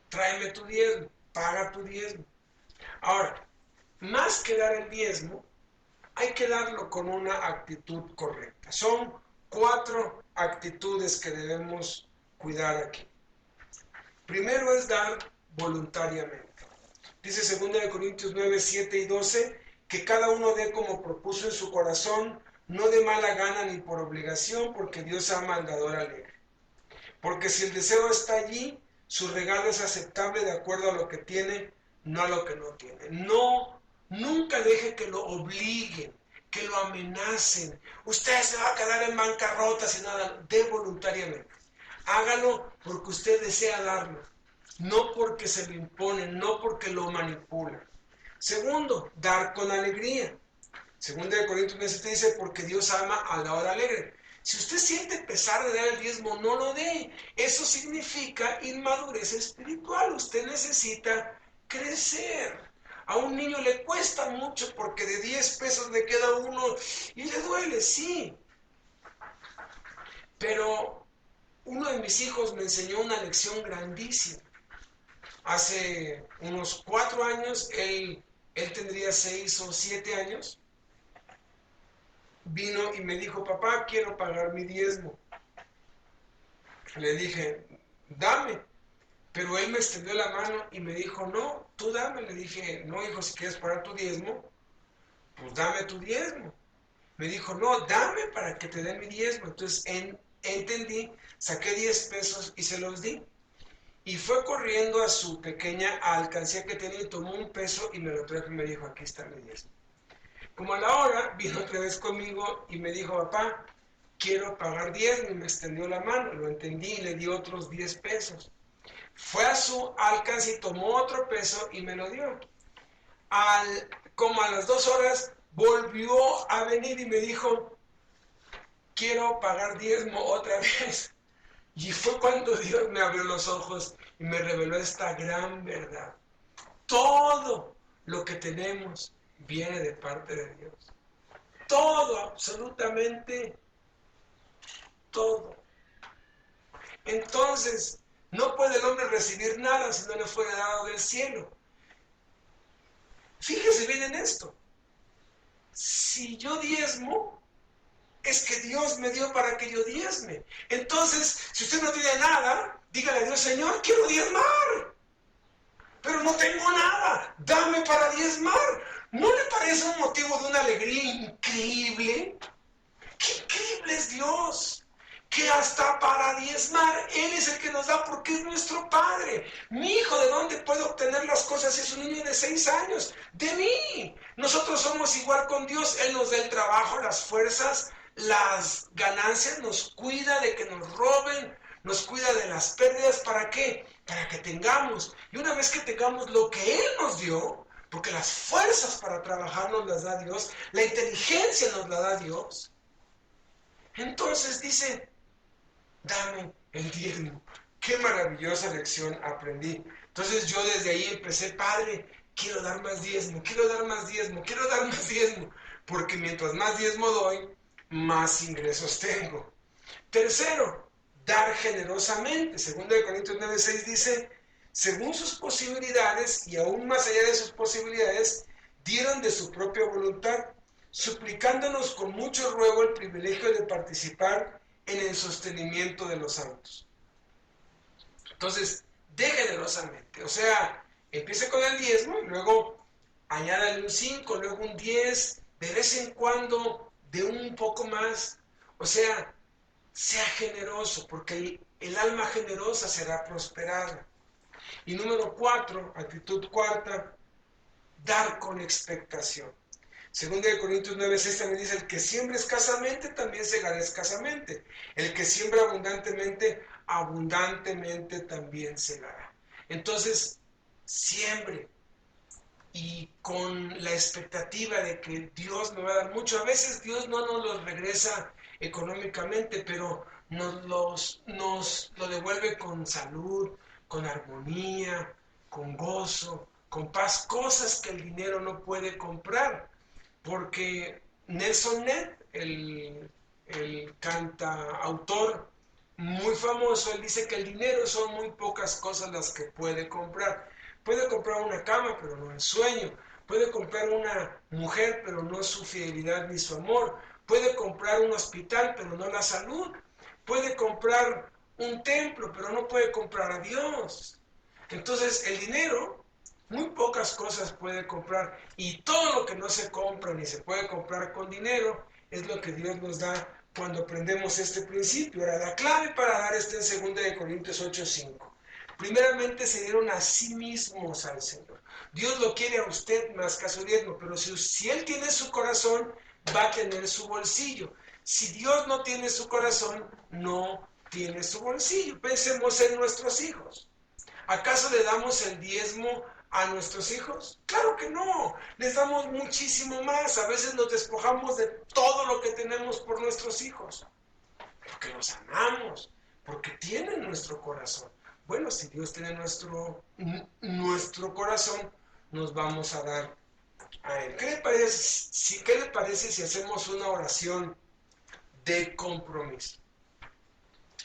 tráeme tu diezmo, paga tu diezmo. Ahora, más que dar el diezmo, hay que darlo con una actitud correcta. Son 4 actitudes que debemos cuidar aquí. Primero es dar voluntariamente. Dice 2 Corintios 9, 7 y 12, que cada uno dé como propuso en su corazón, no de mala gana ni por obligación, porque Dios ama al dador alegre. Porque si el deseo está allí, su regalo es aceptable de acuerdo a lo que tiene, no a lo que no tiene. No, nunca deje que lo obliguen, que lo amenacen. Usted se va a quedar en bancarrota si nada. Dé voluntariamente. Hágalo porque usted desea darlo, no porque se lo impone, no porque lo manipula. Segundo, dar con alegría. 2 Corintios 9:7 dice, porque Dios ama al dador alegre. Si usted siente pesar de dar el diezmo, no lo dé. Eso significa inmadurez espiritual. Usted necesita crecer. A un niño le cuesta mucho porque de 10 pesos le queda uno y le duele, sí. Pero uno de mis hijos me enseñó una lección grandísima. Hace unos 4 años, él tendría 6 o 7 años, vino y me dijo, papá, quiero pagar mi diezmo. Le dije, dame. Pero él me extendió la mano y me dijo, no, tú dame. Le dije, no, hijo, si quieres pagar tu diezmo, pues dame tu diezmo. Me dijo, no, dame para que te dé mi diezmo. Entonces entendí, saqué 10 pesos y se los di. Y fue corriendo a su pequeña alcancía que tenía y tomó un peso y me lo trajo y me dijo, aquí está mi diezmo. Como a la hora, vino otra vez conmigo y me dijo, papá, quiero pagar diezmo, y me extendió la mano, lo entendí y le di otros 10 pesos. Fue a su alcance y tomó otro peso y me lo dio. Como a las 2 horas, volvió a venir y me dijo, quiero pagar diezmo otra vez. Y fue cuando Dios me abrió los ojos y me reveló esta gran verdad. Todo lo que tenemos viene de parte de Dios. Todo, absolutamente todo. Entonces, no puede el hombre recibir nada si no le fuera dado del cielo. Fíjese bien en esto. Si yo diezmo, es que Dios me dio para que yo diezme. Entonces, si usted no tiene nada, dígale a Dios, Señor, quiero diezmar, pero no tengo nada, dame para diezmar. ¿No le parece un motivo de una alegría increíble? ¡Qué increíble es Dios! Que hasta para diezmar, Él es el que nos da porque es nuestro Padre. Mi hijo, ¿de dónde puede obtener las cosas? Es un niño de 6 años. De mí. Nosotros somos igual con Dios. Él nos da el trabajo, las fuerzas, las ganancias, nos cuida de que nos roben, nos cuida de las pérdidas. ¿Para qué? Para que tengamos. Y una vez que tengamos lo que Él nos dio, porque las fuerzas para trabajar nos las da Dios, la inteligencia nos la da Dios. Entonces dice, dame el diezmo. Qué maravillosa lección aprendí. Entonces yo desde ahí empecé, Padre, quiero dar más diezmo, quiero dar más diezmo, quiero dar más diezmo. Porque mientras más diezmo doy, más ingresos tengo. Tercero, dar generosamente. 2 Corintios 9:6 dice, según sus posibilidades y aún más allá de sus posibilidades, dieron de su propia voluntad, suplicándonos con mucho ruego el privilegio de participar en el sostenimiento de los santos. Entonces, dé generosamente, o sea, empiece con el diezmo y luego añádale un 5, luego un 10, de vez en cuando de un poco más, o sea, sea generoso, porque el alma generosa será prosperada. Y número 4, actitud cuarta, dar con expectación. 2 Corintios 9:6 también dice, el que siembra escasamente también segará escasamente. El que siembra abundantemente, abundantemente también segará. Entonces, siembre y con la expectativa de que Dios me va a dar mucho. A veces Dios no nos los regresa económicamente, pero nos lo devuelve con salud, con armonía, con gozo, con paz, cosas que el dinero no puede comprar. Porque Nelson Ned, el cantautor muy famoso, él dice que el dinero son muy pocas cosas las que puede comprar. Puede comprar una cama, pero no el sueño. Puede comprar una mujer, pero no su fidelidad ni su amor. Puede comprar un hospital, pero no la salud. Puede comprar un templo, pero no puede comprar a Dios. Entonces, el dinero, muy pocas cosas puede comprar. Y todo lo que no se compra ni se puede comprar con dinero es lo que Dios nos da cuando aprendemos este principio. Ahora, la clave para dar está en 2 Corintios 8:5. Primeramente se dieron a sí mismos al Señor. Dios lo quiere a usted más que a su diezmo, pero si Él tiene su corazón, va a tener su bolsillo. Si Dios no tiene su corazón, no tiene su bolsillo. Pensemos en nuestros hijos. ¿Acaso le damos el diezmo a nuestros hijos? Claro que no, les damos muchísimo más. A veces nos despojamos de todo lo que tenemos por nuestros hijos, porque los amamos, porque tienen nuestro corazón. Bueno, si Dios tiene nuestro corazón, nos vamos a dar a Él. ¿Qué le parece si hacemos una oración de compromiso?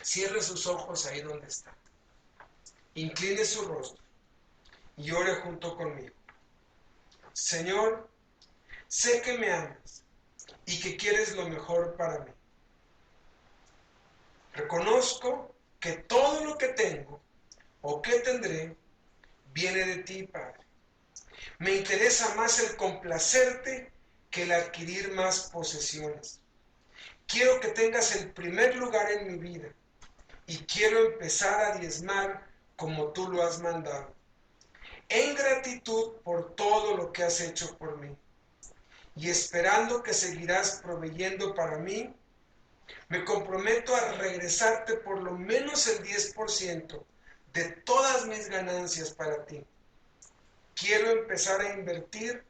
Cierre sus ojos ahí donde está. Incline su rostro y ore junto conmigo. Señor, sé que me amas y que quieres lo mejor para mí. Reconozco que todo lo que tengo o que tendré viene de ti, Padre. Me interesa más el complacerte que el adquirir más posesiones. Quiero que tengas el primer lugar en mi vida y quiero empezar a diezmar como tú lo has mandado, en gratitud por todo lo que has hecho por mí y esperando que seguirás proveyendo para mí. Me comprometo a regresarte por lo menos el 10% de todas mis ganancias para ti. Quiero empezar a invertir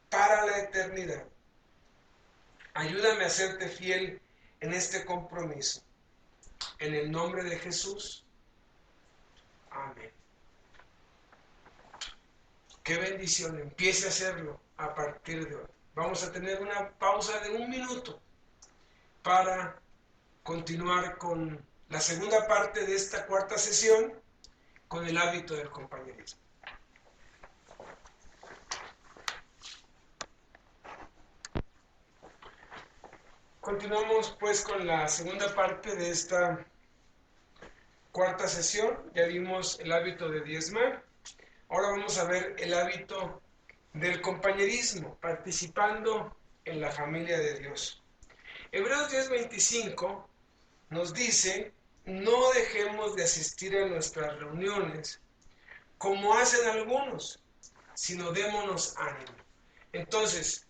para la eternidad. Ayúdame a serte fiel en este compromiso. En el nombre de Jesús. Amén. Qué bendición. Empiece a hacerlo a partir de hoy. Vamos a tener una pausa de 1 minuto para continuar con la segunda parte de esta cuarta sesión con el hábito del compañerismo. Continuamos pues con la segunda parte de esta cuarta sesión. Ya vimos el hábito de diezmar. Ahora vamos a ver el hábito del compañerismo, participando en la familia de Dios. Hebreos 10:25 nos dice: no dejemos de asistir a nuestras reuniones como hacen algunos, sino démonos ánimo. Entonces,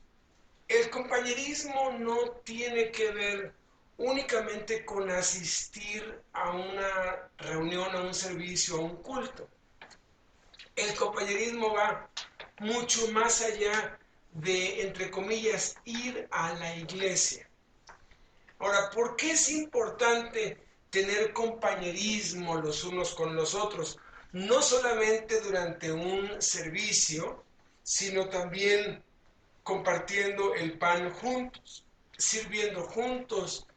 el compañerismo no tiene que ver únicamente con asistir a una reunión, a un servicio, a un culto. El compañerismo va mucho más allá de, entre comillas, ir a la iglesia. Ahora, ¿por qué es importante tener compañerismo los unos con los otros? No solamente durante un servicio, sino también compartiendo el pan juntos, sirviendo juntos,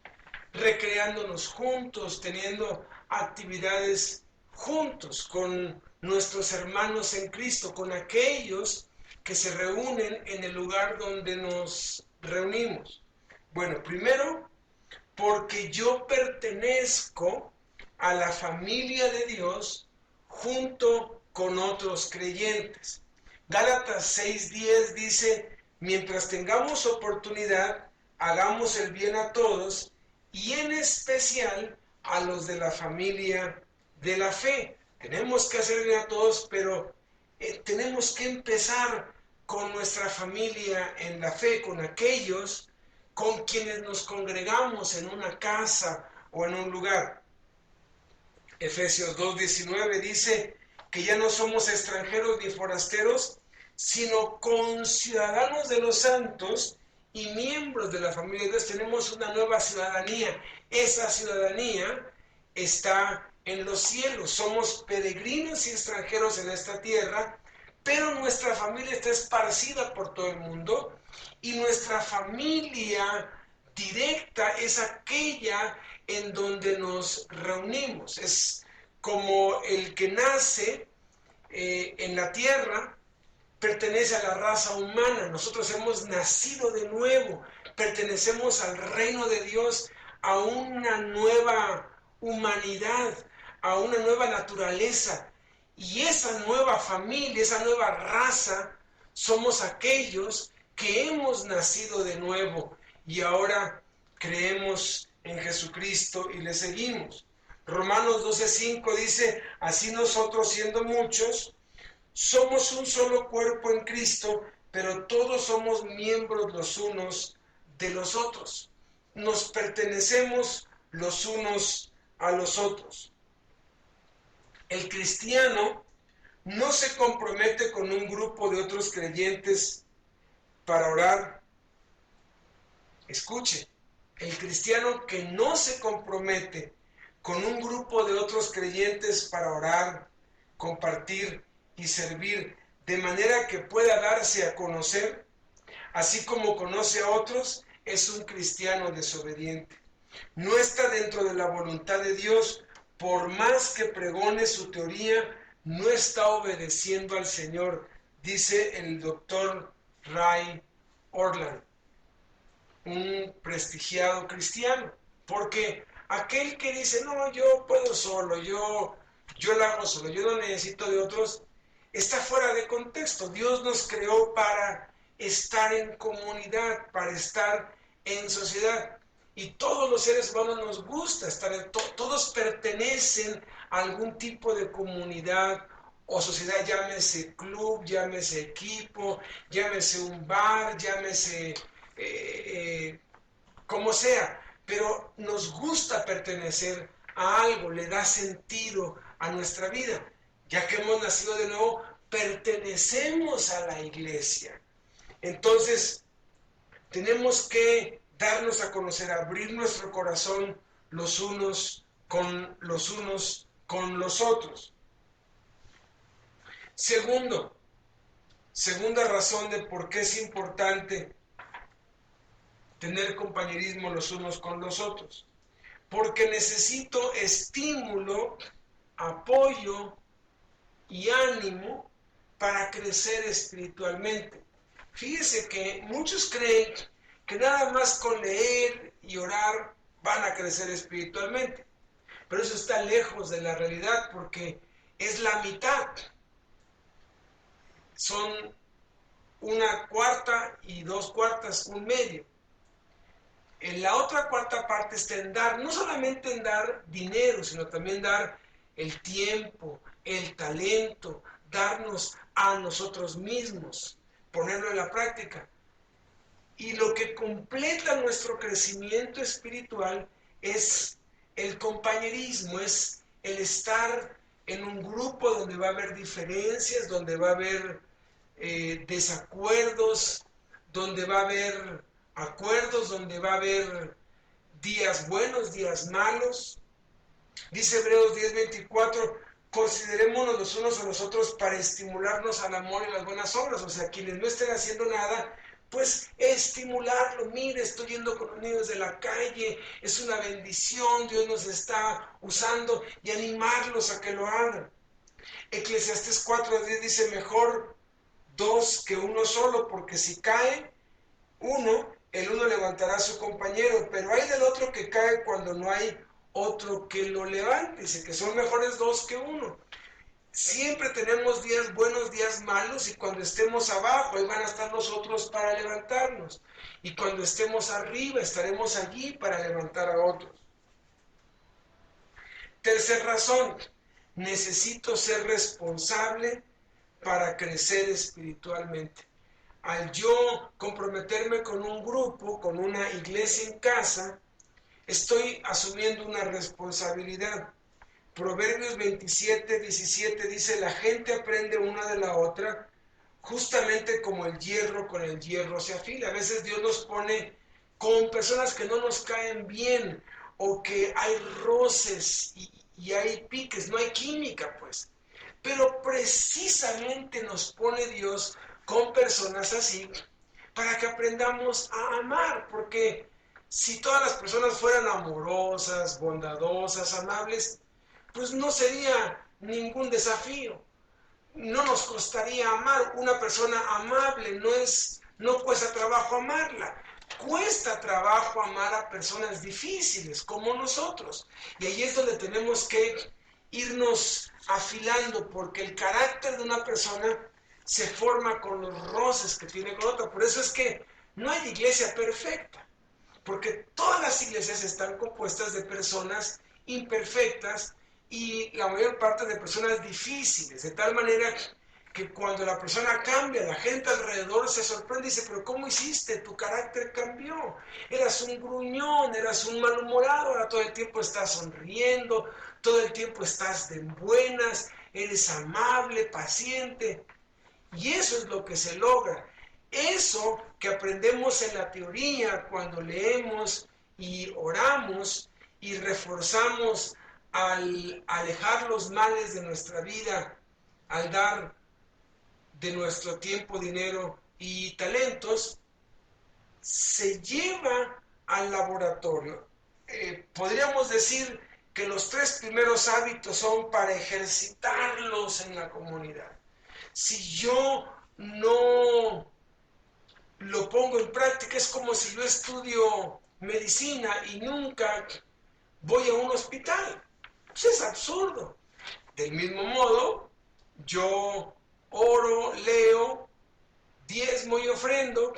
recreándonos juntos, teniendo actividades juntos con nuestros hermanos en Cristo, con aquellos que se reúnen en el lugar donde nos reunimos. Bueno, primero, porque yo pertenezco a la familia de Dios junto con otros creyentes. Gálatas 6:10 dice: mientras tengamos oportunidad, hagamos el bien a todos y en especial a los de la familia de la fe. Tenemos que hacer bien a todos, pero tenemos que empezar con nuestra familia en la fe, con aquellos con quienes nos congregamos en una casa o en un lugar. Efesios 2:19 dice que ya no somos extranjeros ni forasteros, sino conciudadanos de los santos y miembros de la familia de Dios. Tenemos una nueva ciudadanía. Esa ciudadanía está en los cielos. Somos peregrinos y extranjeros en esta tierra, pero nuestra familia está esparcida por todo el mundo y nuestra familia directa es aquella en donde nos reunimos. Es como el que nace en la tierra, pertenece a la raza humana. Nosotros hemos nacido de nuevo, pertenecemos al reino de Dios, a una nueva humanidad, a una nueva naturaleza. Y esa nueva familia, esa nueva raza, somos aquellos que hemos nacido de nuevo y ahora creemos en Jesucristo y le seguimos. Romanos 12:5 dice, así nosotros siendo muchos, somos un solo cuerpo en Cristo, pero todos somos miembros los unos de los otros. Nos pertenecemos los unos a los otros. El cristiano no se compromete con un grupo de otros creyentes para orar. Escuche, el cristiano que no se compromete con un grupo de otros creyentes para orar, compartir y servir de manera que pueda darse a conocer, así como conoce a otros, es un cristiano desobediente. No está dentro de la voluntad de Dios, por más que pregone su teoría, no está obedeciendo al Señor, dice el doctor Ray Orland, un prestigiado cristiano. Porque aquel que dice, no, yo puedo solo, yo lo hago solo, yo no necesito de otros, está fuera de contexto. Dios nos creó para estar en comunidad, para estar en sociedad. Y todos los seres humanos nos gusta estar, todos pertenecen a algún tipo de comunidad o sociedad, llámese club, llámese equipo, llámese un bar, llámese como sea, pero nos gusta pertenecer a algo, le da sentido a nuestra vida. Ya que hemos nacido de nuevo, pertenecemos a la iglesia. Entonces, tenemos que darnos a conocer, abrir nuestro corazón los unos con los otros. Segunda razón de por qué es importante tener compañerismo los unos con los otros. Porque necesito estímulo, apoyo y ánimo para crecer espiritualmente. Fíjese que muchos creen que nada más con leer y orar van a crecer espiritualmente. Pero eso está lejos de la realidad porque es la mitad. Son una cuarta y dos cuartas, un medio. En la otra cuarta parte está en dar, no solamente en dar dinero, sino también dar el tiempo, el talento, darnos a nosotros mismos, ponerlo en la práctica. Y lo que completa nuestro crecimiento espiritual es el compañerismo, es el estar en un grupo donde va a haber diferencias, donde va a haber desacuerdos, donde va a haber acuerdos, donde va a haber días buenos, días malos. Dice Hebreos 10:24, considerémonos los unos a los otros para estimularnos al amor y las buenas obras. O sea, quienes no estén haciendo nada, pues estimularlo. Mire, estoy yendo con los niños de la calle, es una bendición, Dios nos está usando, y animarlos a que lo hagan. Eclesiastés 4:10 dice, mejor dos que uno solo, porque si cae uno, el uno levantará a su compañero, pero hay del otro que cae cuando no hay otro que lo levante. Dice que son mejores dos que uno. Siempre tenemos días buenos, días malos, y cuando estemos abajo, ahí van a estar los otros para levantarnos. Y cuando estemos arriba, estaremos allí para levantar a otros. Tercera razón, necesito ser responsable para crecer espiritualmente. Al yo comprometerme con un grupo, con una iglesia en casa, estoy asumiendo una responsabilidad. Proverbios 27:17 dice, la gente aprende una de la otra, justamente como el hierro con el hierro se afila. A veces Dios nos pone con personas que no nos caen bien o que hay roces y hay piques, no hay química pues. Pero precisamente nos pone Dios con personas así para que aprendamos a amar, porque si todas las personas fueran amorosas, bondadosas, amables, pues no sería ningún desafío. No nos costaría amar una persona amable, no cuesta trabajo amarla. Cuesta trabajo amar a personas difíciles como nosotros. Y ahí es donde tenemos que irnos afilando, porque el carácter de una persona se forma con los roces que tiene con otra. Por eso es que no hay iglesia perfecta, porque todas las iglesias están compuestas de personas imperfectas y la mayor parte de personas difíciles, de tal manera que cuando la persona cambia, la gente alrededor se sorprende y dice, pero ¿cómo hiciste? Tu carácter cambió. Eras un gruñón, eras un malhumorado, ahora todo el tiempo estás sonriendo, todo el tiempo estás de buenas, eres amable, paciente. Y eso es lo que se logra. Eso que aprendemos en la teoría cuando leemos y oramos y reforzamos al alejar los males de nuestra vida, al dar de nuestro tiempo, dinero y talentos, se lleva al laboratorio. Podríamos decir que los 3 primeros hábitos son para ejercitarlos en la comunidad. Si yo no lo pongo en práctica, es como si yo estudio medicina y nunca voy a un hospital. Pues es absurdo. Del mismo modo, yo oro, leo, diezmo y ofrendo,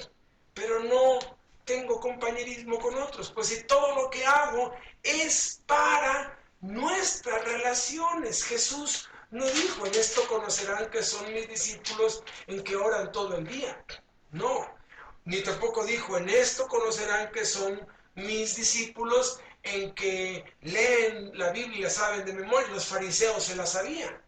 pero no tengo compañerismo con otros. Pues si todo lo que hago es para nuestras relaciones. Jesús no dijo, en esto conocerán que son mis discípulos en que oran todo el día. No, ni tampoco dijo, en esto conocerán que son mis discípulos en que leen la Biblia y la saben de memoria. Los fariseos se la sabían.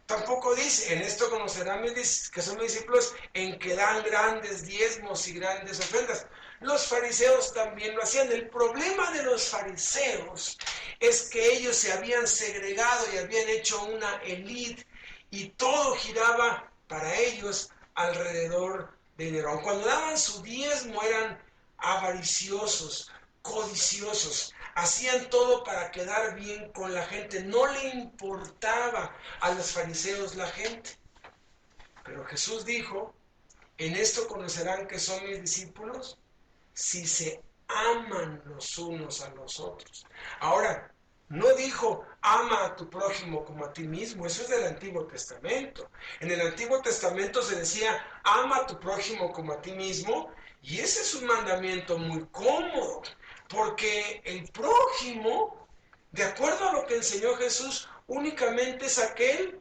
Tampoco dice, en esto conocerán que son mis discípulos en que dan grandes diezmos y grandes ofrendas. Los fariseos también lo hacían. El problema de los fariseos es que ellos se habían segregado y habían hecho una élite y todo giraba para ellos alrededor de dinero. Aun cuando daban su diezmo eran avariciosos, codiciosos, hacían todo para quedar bien con la gente, no le importaba a los fariseos la gente. Pero Jesús dijo, en esto conocerán que son mis discípulos si se aman los unos a los otros. Ahora, no dijo, ama a tu prójimo como a ti mismo, eso es del Antiguo Testamento. En el Antiguo Testamento se decía, ama a tu prójimo como a ti mismo, y ese es un mandamiento muy cómodo, porque el prójimo, de acuerdo a lo que enseñó Jesús, únicamente es aquel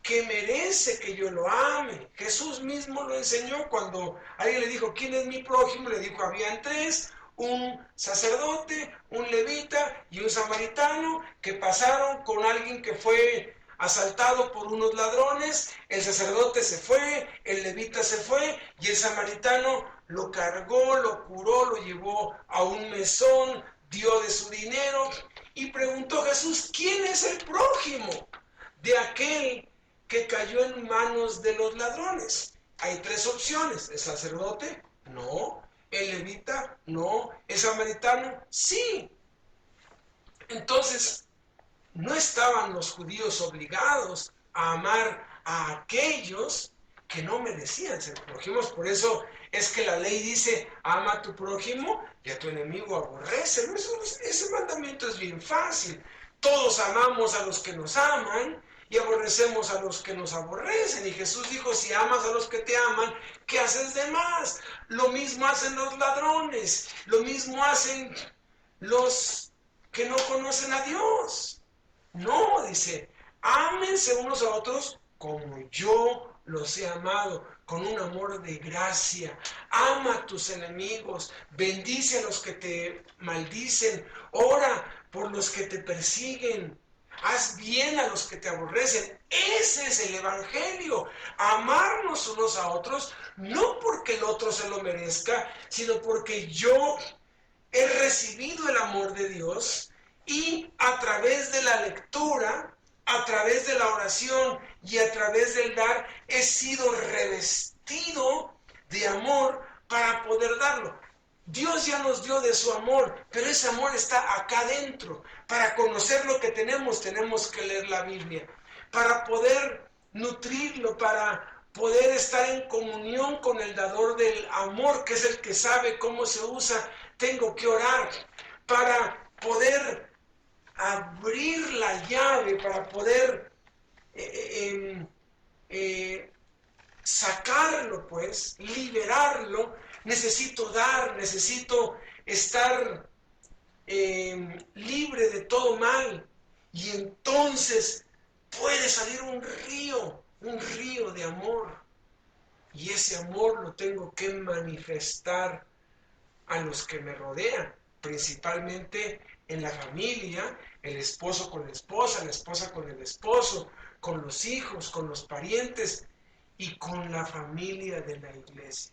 que merece que yo lo ame. Jesús mismo lo enseñó cuando alguien le dijo, ¿quién es mi prójimo? Le dijo, habían 3, un sacerdote, un levita y un samaritano que pasaron con alguien que fue asaltado por unos ladrones. El sacerdote se fue, el levita se fue y el samaritano lo cargó, lo curó, lo llevó a un mesón, dio de su dinero y preguntó Jesús, ¿quién es el prójimo de aquel que cayó en manos de los ladrones? Hay 3 opciones. ¿El sacerdote? No. ¿El levita? No. ¿El samaritano? Sí. Entonces, no estaban los judíos obligados a amar a aquellos que no merecían ser prójimos. Por eso es que la ley dice, ama a tu prójimo y a tu enemigo aborrécelo. Ese mandamiento es bien fácil. Todos amamos a los que nos aman y aborrecemos a los que nos aborrecen. Y Jesús dijo, si amas a los que te aman, ¿qué haces de más? Lo mismo hacen los ladrones, lo mismo hacen los que no conocen a Dios. No, dice, ámense unos a otros como yo los he amado, con un amor de gracia. Ama a tus enemigos, bendice a los que te maldicen, ora por los que te persiguen. Haz bien a los que te aborrecen. Ese es el evangelio. Amarnos unos a otros, no porque el otro se lo merezca, sino porque yo he recibido el amor de Dios y a través de la lectura, a través de la oración y a través del dar, he sido revestido de amor para poder darlo. Dios ya nos dio de su amor, pero ese amor está acá adentro. Para conocer lo que tenemos que leer la Biblia. Para poder nutrirlo, para poder estar en comunión con el dador del amor, que es el que sabe cómo se usa, tengo que orar. Para poder abrir la llave, para poder sacarlo, pues, liberarlo, necesito dar, necesito estar libre de todo mal. Y entonces puede salir un río de amor. Y ese amor lo tengo que manifestar a los que me rodean, principalmente en la familia, el esposo con la esposa con el esposo, con los hijos, con los parientes y con la familia de la iglesia.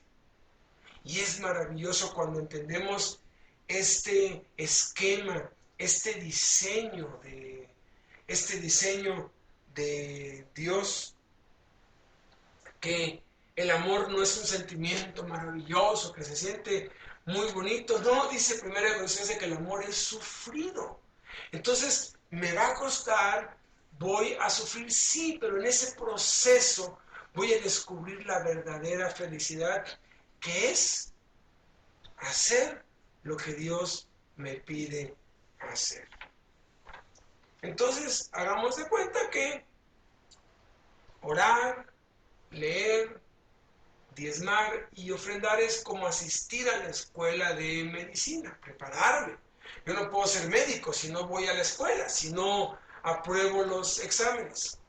Y es maravilloso cuando entendemos este esquema, este diseño de Dios, que el amor no es un sentimiento maravilloso, que se siente muy bonito. No, dice 1 Corintios que el amor es sufrido. Entonces, me va a costar, voy a sufrir, sí, pero en ese proceso voy a descubrir la verdadera felicidad, que es hacer lo que Dios me pide hacer. Entonces, hagamos de cuenta que orar, leer, diezmar y ofrendar es como asistir a la escuela de medicina, prepararme. Yo no puedo ser médico si no voy a la escuela, si no apruebo los exámenes.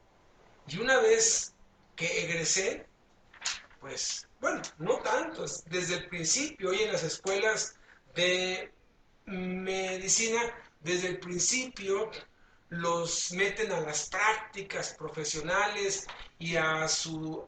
Y una vez que egresé, pues, bueno, no tanto, desde el principio, hoy en las escuelas de medicina, desde el principio los meten a las prácticas profesionales y a su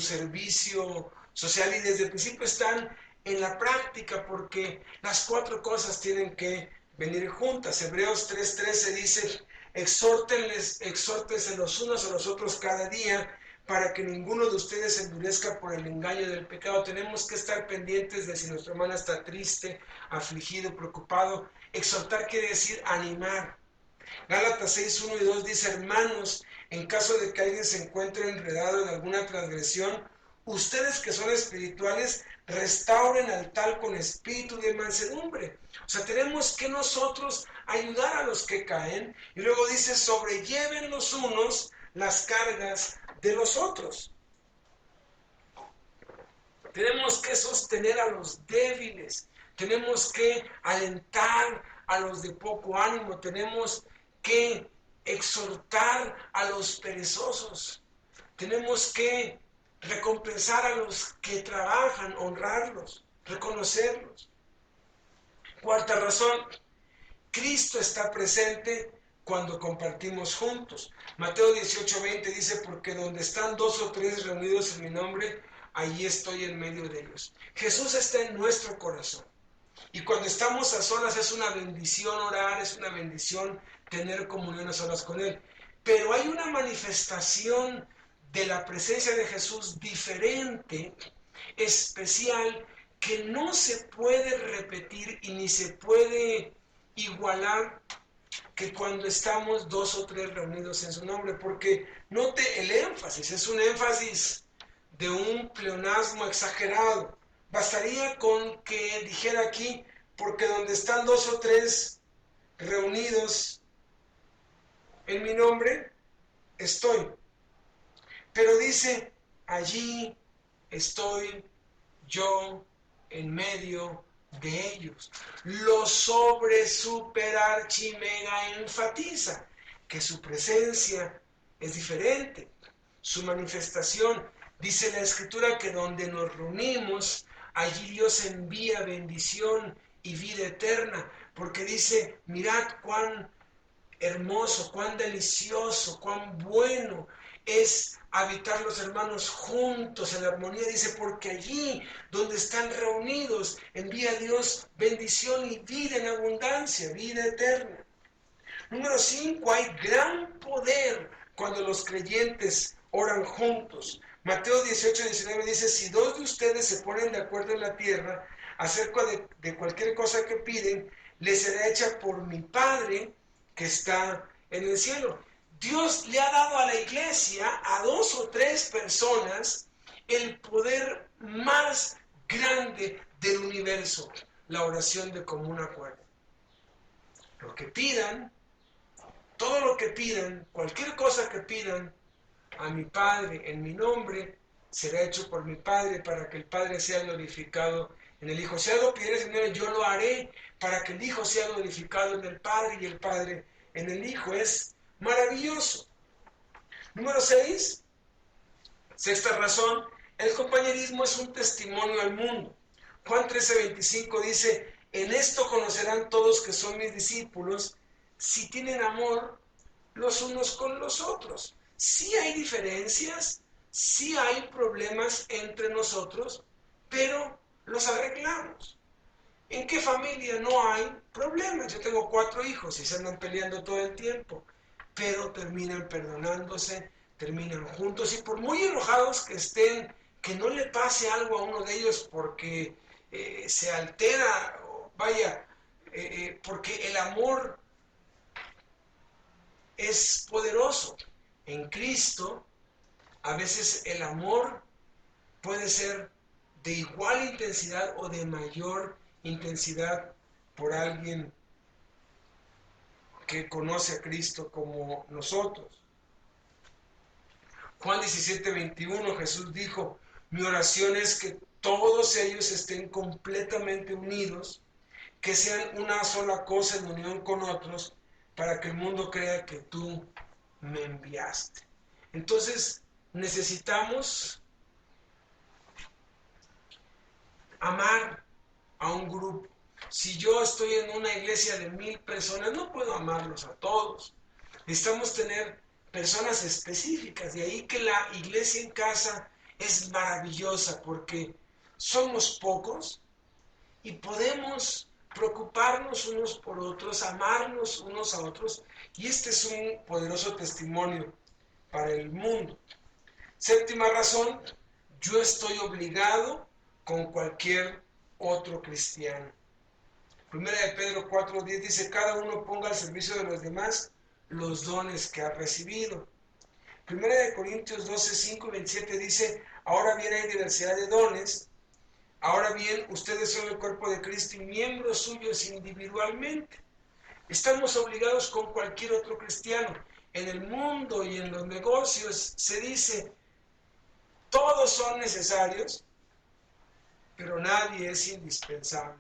servicio social, y desde el principio están en la práctica, porque las cuatro cosas tienen que venir juntas. Hebreos 3:13 dice: exhórtense los unos a los otros cada día, para que ninguno de ustedes se endurezca por el engaño del pecado. Tenemos que estar pendientes de si nuestra hermana está triste, afligido, preocupado. Exhortar quiere decir animar. Gálatas 6:1 y 2 dice: hermanos, en caso de que alguien se encuentre enredado en alguna transgresión, ustedes que son espirituales, restauren al tal con espíritu de mansedumbre. O sea, tenemos que nosotros ayudar a los que caen. Y luego dice: sobrelleven los unos las cargas de los otros. Tenemos que sostener a los débiles, tenemos que alentar a los de poco ánimo, tenemos que exhortar a los perezosos, tenemos que recompensar a los que trabajan, honrarlos, reconocerlos. Cuarta razón, Cristo está presente cuando compartimos juntos. Mateo 18:20 dice: porque donde están dos o tres reunidos en mi nombre, allí estoy en medio de ellos. Jesús está en nuestro corazón. Y cuando estamos a solas es una bendición orar, es una bendición tener comunión a solas con Él. Pero hay una manifestación de la presencia de Jesús diferente, especial, que no se puede repetir y ni se puede igualar que cuando estamos dos o tres reunidos en su nombre. Porque note el énfasis, es un énfasis de un pleonasmo exagerado. Bastaría con que dijera aquí: porque donde están dos o tres reunidos en mi nombre, estoy. Pero dice: allí estoy yo en medio de ellos. Lo sobre super archi mega enfatiza que su presencia es diferente, su manifestación. Dice la Escritura que donde nos reunimos, allí Dios envía bendición y vida eterna, porque dice: mirad cuán hermoso, cuán delicioso, cuán bueno es habitar los hermanos juntos en armonía. Dice, porque allí donde están reunidos envía a Dios bendición y vida en abundancia, vida eterna. Número 5, hay gran poder cuando los creyentes oran juntos. Mateo 18:19 dice, si dos de ustedes se ponen de acuerdo en la tierra acerca de cualquier cosa que piden, les será hecha por mi Padre que está en el cielo. Dios le ha dado a la iglesia, a 2 o 3 personas, el poder más grande del universo, la oración de común acuerdo. Lo que pidan, todo lo que pidan, cualquier cosa que pidan a mi Padre en mi nombre, será hecho por mi Padre para que el Padre sea glorificado en el Hijo. Si algo pidieres en él, yo lo haré para que el Hijo sea glorificado en el Padre y el Padre en el Hijo. Es maravilloso. Número 6, sexta razón, el compañerismo es un testimonio al mundo. Juan 13:25 dice, en esto conocerán todos que son mis discípulos, si tienen amor los unos con los otros. Sí hay diferencias, sí hay problemas entre nosotros, pero los arreglamos. ¿En qué familia no hay problemas? Yo tengo 4 hijos y se andan peleando todo el tiempo, pero terminan perdonándose, terminan juntos y por muy enojados que estén, que no le pase algo a uno de ellos porque se altera, vaya, porque el amor es poderoso. En Cristo, a veces el amor puede ser de igual intensidad o de mayor intensidad por alguien que conoce a Cristo como nosotros. Juan 17:21, Jesús dijo, mi oración es que todos ellos estén completamente unidos, que sean una sola cosa en unión con otros, para que el mundo crea que tú me enviaste. Entonces, necesitamos amar a un grupo. Si yo estoy en una iglesia de 1000 personas, no puedo amarlos a todos. Necesitamos tener personas específicas. De ahí que la iglesia en casa es maravillosa porque somos pocos y podemos preocuparnos unos por otros, amarnos unos a otros. Y este es un poderoso testimonio para el mundo. Séptima razón, yo estoy obligado con cualquier otro cristiano. Primera de Pedro 4:10 dice, cada uno ponga al servicio de los demás los dones que ha recibido. Primera de Corintios 12:5-27 dice, ahora bien hay diversidad de dones, ahora bien ustedes son el cuerpo de Cristo y miembros suyos individualmente. Estamos obligados con cualquier otro cristiano. En el mundo y en los negocios se dice, todos son necesarios, pero nadie es indispensable.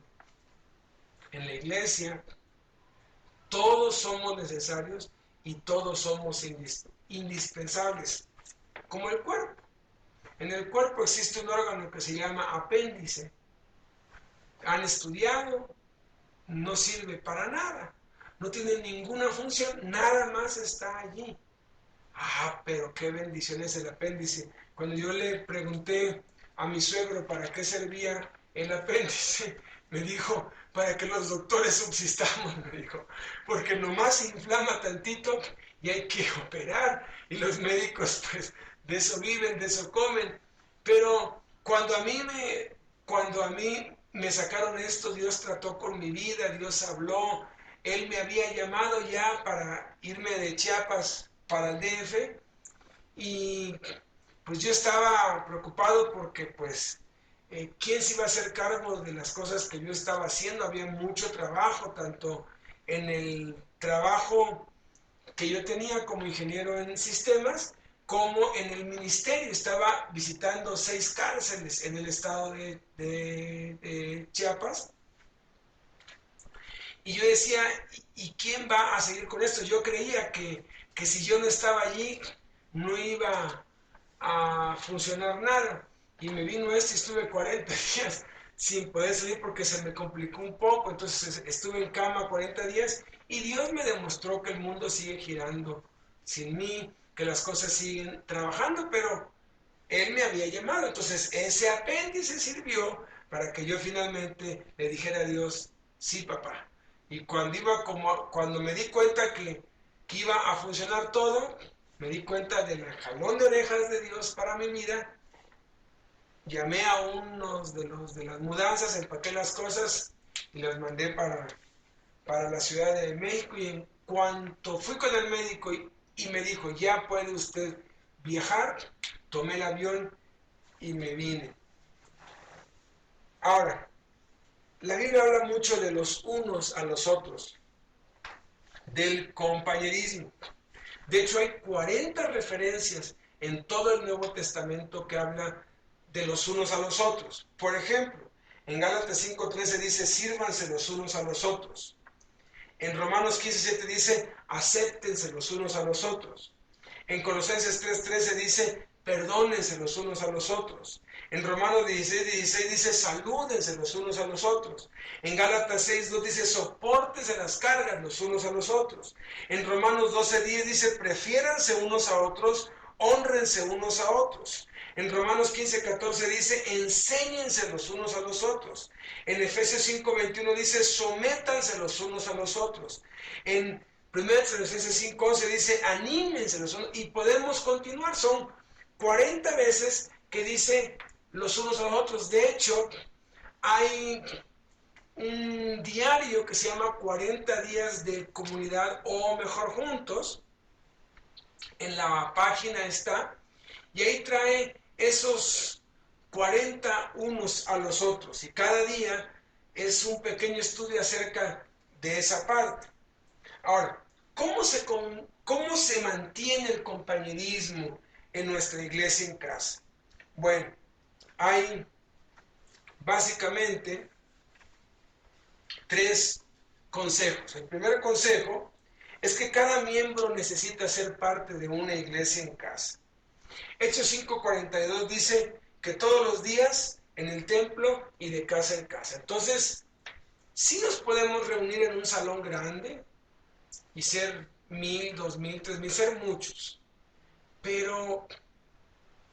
En la iglesia, todos somos necesarios y todos somos indispensables, como el cuerpo. En el cuerpo existe un órgano que se llama apéndice. Han estudiado, no sirve para nada, no tiene ninguna función, nada más está allí. Ah, pero qué bendición es el apéndice. Cuando yo le pregunté a mi suegro para qué servía el apéndice, me dijo, para que los doctores subsistamos, me dijo, porque nomás se inflama tantito y hay que operar, y los médicos pues de eso viven, de eso comen. Pero cuando a mí me sacaron esto, Dios trató con mi vida, Dios habló, Él me había llamado ya para irme de Chiapas para el DF, y pues yo estaba preocupado porque pues quién se iba a hacer cargo de las cosas que yo estaba haciendo. Había mucho trabajo, tanto en el trabajo que yo tenía como ingeniero en sistemas, como en el ministerio. Estaba visitando 6 cárceles en el estado de Chiapas. Y yo decía, ¿y quién va a seguir con esto? Yo creía que si yo no estaba allí, no iba a funcionar nada. Y me vino esto y estuve 40 días sin poder salir porque se me complicó un poco. Entonces estuve en cama 40 días Y Dios me demostró que el mundo sigue girando sin mí, que las cosas siguen trabajando, pero Él me había llamado. Entonces ese apéndice sirvió para que yo finalmente le dijera a Dios, sí, papá. Y cuando me di cuenta que iba a funcionar todo, me di cuenta del jalón de orejas de Dios para mi vida. Llamé a unos de las mudanzas, empaqué las cosas y las mandé para la Ciudad de México. Y en cuanto fui con el médico y me dijo, ya puede usted viajar, tomé el avión y me vine. Ahora, la Biblia habla mucho de los unos a los otros, del compañerismo. De hecho, hay 40 referencias en todo el Nuevo Testamento que habla de los unos a los otros. Por ejemplo, en Gálatas 5:13 dice, sírvanse los unos a los otros. En Romanos 15:7 dice, acéptense los unos a los otros. En Colosenses 3:13 dice, perdónense los unos a los otros. En Romanos 16:16 dice, salúdense los unos a los otros. En Gálatas 6:2 dice, sopórtense las cargas los unos a los otros. En Romanos 12:10 dice, prefiéranse unos a otros, hónrense unos a otros. En Romanos 15:14 dice, enséñense los unos a los otros. En Efesios 5:21 dice, sométanse los unos a los otros. En 1 Tesalonicenses 5:11 dice, anímense los unos, y podemos continuar, son 40 veces que dice los unos a los otros. De hecho, hay un diario que se llama 40 días de comunidad o mejor juntos, en la página está, y ahí trae esos 40 unos a los otros, y cada día es un pequeño estudio acerca de esa parte. Ahora, ¿cómo se mantiene el compañerismo en nuestra iglesia en casa? Bueno, hay básicamente 3 consejos. El primer consejo es que cada miembro necesita ser parte de una iglesia en casa. Hechos 5:42 dice que todos los días en el templo y de casa en casa. Entonces, sí nos podemos reunir en un salón grande y ser 1000, 2000, 3000, ser muchos, pero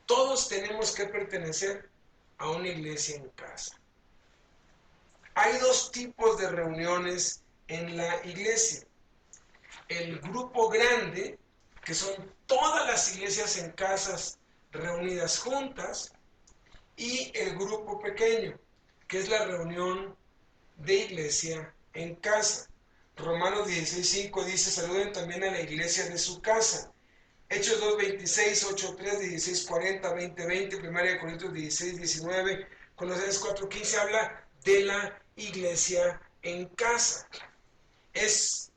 todos tenemos que pertenecer a una iglesia en casa. Hay 2 tipos de reuniones en la iglesia. El grupo grande, que son todas las iglesias en casas reunidas juntas, y el grupo pequeño, que es la reunión de iglesia en casa. Romanos 16:5 dice, saluden también a la iglesia de su casa. Hechos 2:26, 8:3, 16:40, 20:20, 1 Corintios 16:19, Colosenses 4:15 habla de la iglesia en casa. Es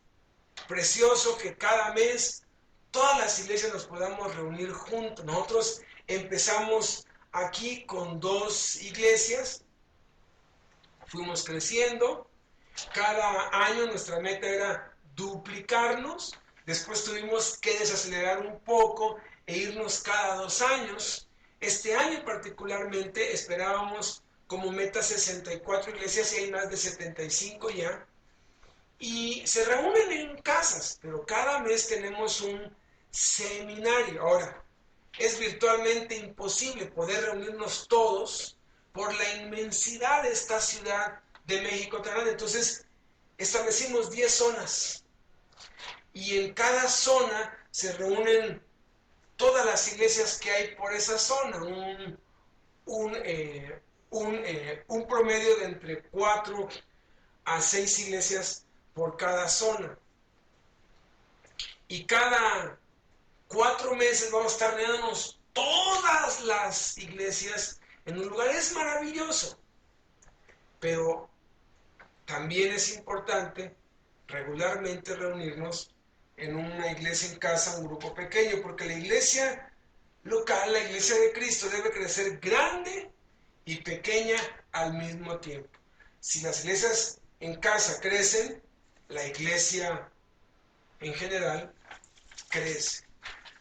precioso que cada mes todas las iglesias nos podamos reunir juntos. Nosotros empezamos aquí con 2 iglesias, fuimos creciendo. Cada año nuestra meta era duplicarnos, después tuvimos que desacelerar un poco e irnos cada 2 años. Este año particularmente esperábamos como meta 64 iglesias y hay más de 75 ya. Y se reúnen en casas, pero cada mes tenemos un seminario. Ahora, es virtualmente imposible poder reunirnos todos por la inmensidad de esta ciudad de México tan grande. Entonces, establecimos 10 zonas y en cada zona se reúnen todas las iglesias que hay por esa zona, un promedio de entre 4 a 6 iglesias por cada zona. Y cada 4 meses vamos a estar reuniéndonos todas las iglesias en un lugar. Es maravilloso, pero también es importante regularmente reunirnos en una iglesia en casa, un grupo pequeño, porque la iglesia local, la iglesia de Cristo, debe crecer grande y pequeña al mismo tiempo. Si las iglesias en casa crecen, la iglesia en general crece.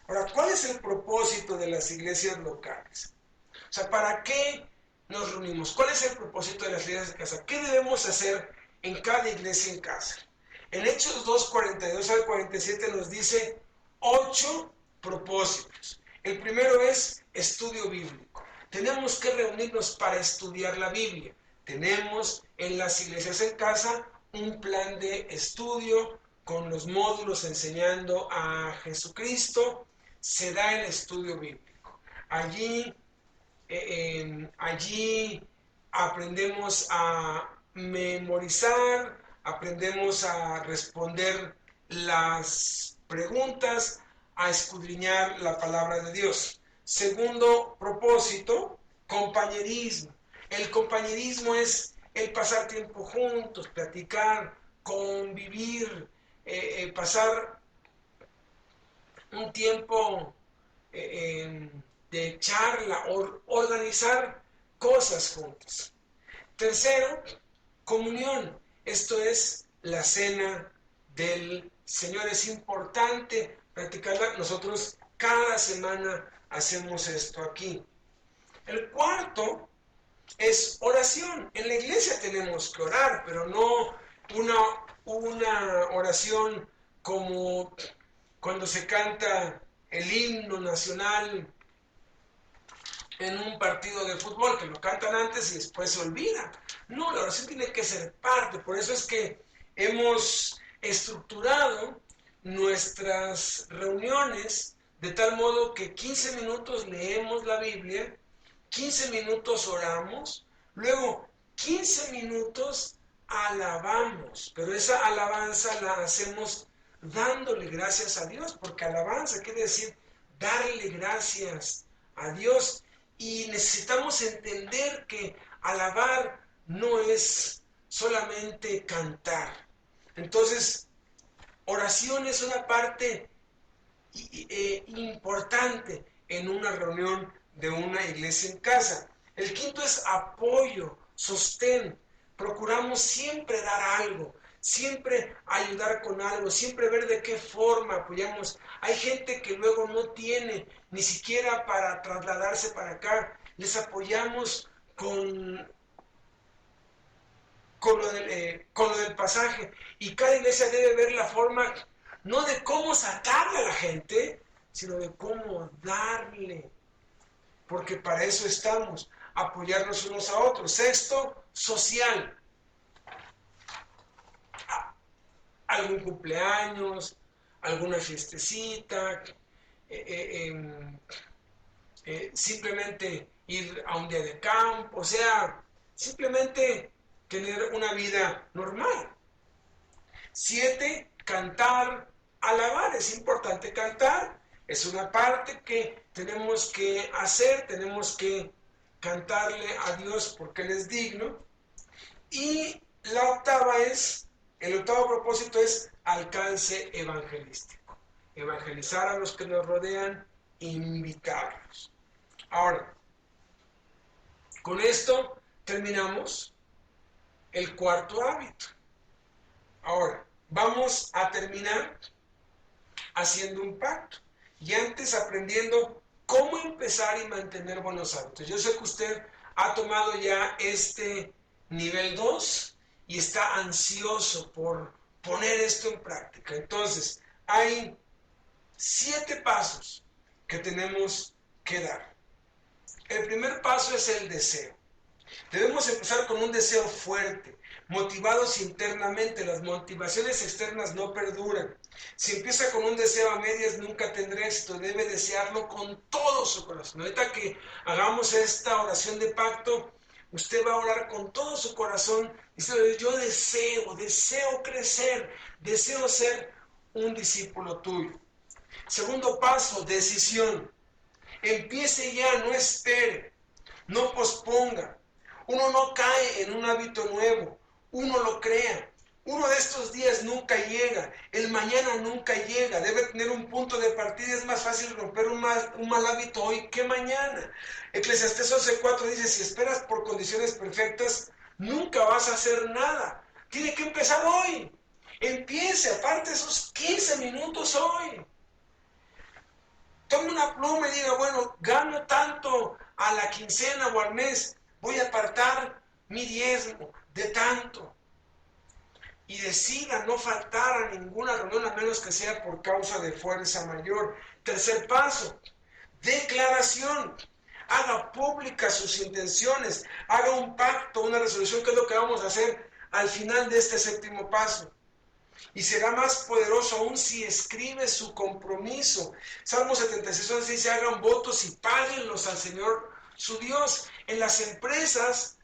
Ahora, ¿cuál es el propósito de las iglesias locales? O sea, ¿para qué nos reunimos? ¿Cuál es el propósito de las iglesias en casa? ¿Qué debemos hacer en cada iglesia en casa? En Hechos 2, 42 al 47 nos dice 8 propósitos. El primero es estudio bíblico. Tenemos que reunirnos para estudiar la Biblia. Tenemos en las iglesias en casa un plan de estudio con los módulos enseñando a Jesucristo. Se da el estudio bíblico. Allí aprendemos a memorizar, aprendemos a responder las preguntas, a escudriñar la palabra de Dios. Segundo propósito, compañerismo. El compañerismo es el pasar tiempo juntos, platicar, convivir, pasar un tiempo de charla, organizar cosas juntos. Tercero, comunión. Esto es la cena del Señor. Es importante practicarla. Nosotros cada semana hacemos esto aquí. El cuarto es oración. En la iglesia tenemos que orar, pero no una oración como cuando se canta el himno nacional en un partido de fútbol, que lo cantan antes y después se olvida. No, la oración tiene que ser parte. Por eso es que hemos estructurado nuestras reuniones de tal modo que 15 minutos leemos la Biblia, 15 minutos oramos, luego 15 minutos alabamos, pero esa alabanza la hacemos dándole gracias a Dios, porque alabanza quiere decir darle gracias a Dios. Y necesitamos entender que alabar no es solamente cantar. Entonces, oración es una parte importante en una reunión de una iglesia en casa. El quinto es apoyo, sostén. Procuramos siempre dar algo, siempre ayudar con algo, siempre ver de qué forma apoyamos. Hay gente que luego no tiene ni siquiera para trasladarse para acá. Les apoyamos con lo del pasaje. Y cada iglesia debe ver la forma, no de cómo sacarle a la gente, sino de cómo darle. Porque para eso estamos, apoyarnos unos a otros. Sexto, social. Algún cumpleaños, alguna fiestecita, simplemente ir a un día de campo, o sea, simplemente tener una vida normal. 7, cantar, alabar. Es importante cantar. Es una parte que tenemos que hacer, tenemos que cantarle a Dios porque Él es digno. Y la octava el octavo propósito es alcance evangelístico. Evangelizar a los que nos rodean, invitarlos. Ahora, con esto terminamos el cuarto hábito. Ahora, vamos a terminar haciendo un pacto y antes aprendiendo cómo empezar y mantener buenos hábitos. Yo sé que usted ha tomado ya este nivel 2 y está ansioso por poner esto en práctica. Entonces, hay 7 pasos que tenemos que dar. El primer paso es el deseo. Debemos empezar con un deseo fuerte, motivados internamente. Las motivaciones externas no perduran. Si empieza con un deseo a medias, nunca tendrá éxito. Debe desearlo con todo su corazón. Ahorita que hagamos esta oración de pacto, usted va a orar con todo su corazón diciendo: yo deseo crecer, deseo ser un discípulo tuyo. Segundo paso, decisión. Empiece ya, no espere, no posponga. Uno no cae en un hábito nuevo, uno lo crea. Uno de estos días nunca llega, el mañana nunca llega, debe tener un punto de partida. Es más fácil romper un mal hábito hoy que mañana. Eclesiastés 11:4 dice: si esperas por condiciones perfectas, nunca vas a hacer nada. Tiene que empezar hoy. Empiece, aparte esos 15 minutos hoy. Tome una pluma y diga: bueno, gano tanto a la quincena o al mes, voy a apartar mi diezmo de tanto. y decida no faltar a ninguna reunión a menos que sea por causa de fuerza mayor. Tercer paso, declaración. Haga públicas sus intenciones, haga un pacto, una resolución, que es lo que vamos a hacer al final de este séptimo paso. Y será más poderoso aún si escribe su compromiso. Salmo 76 dice: hagan votos y páguenlos al Señor su Dios. En las empresas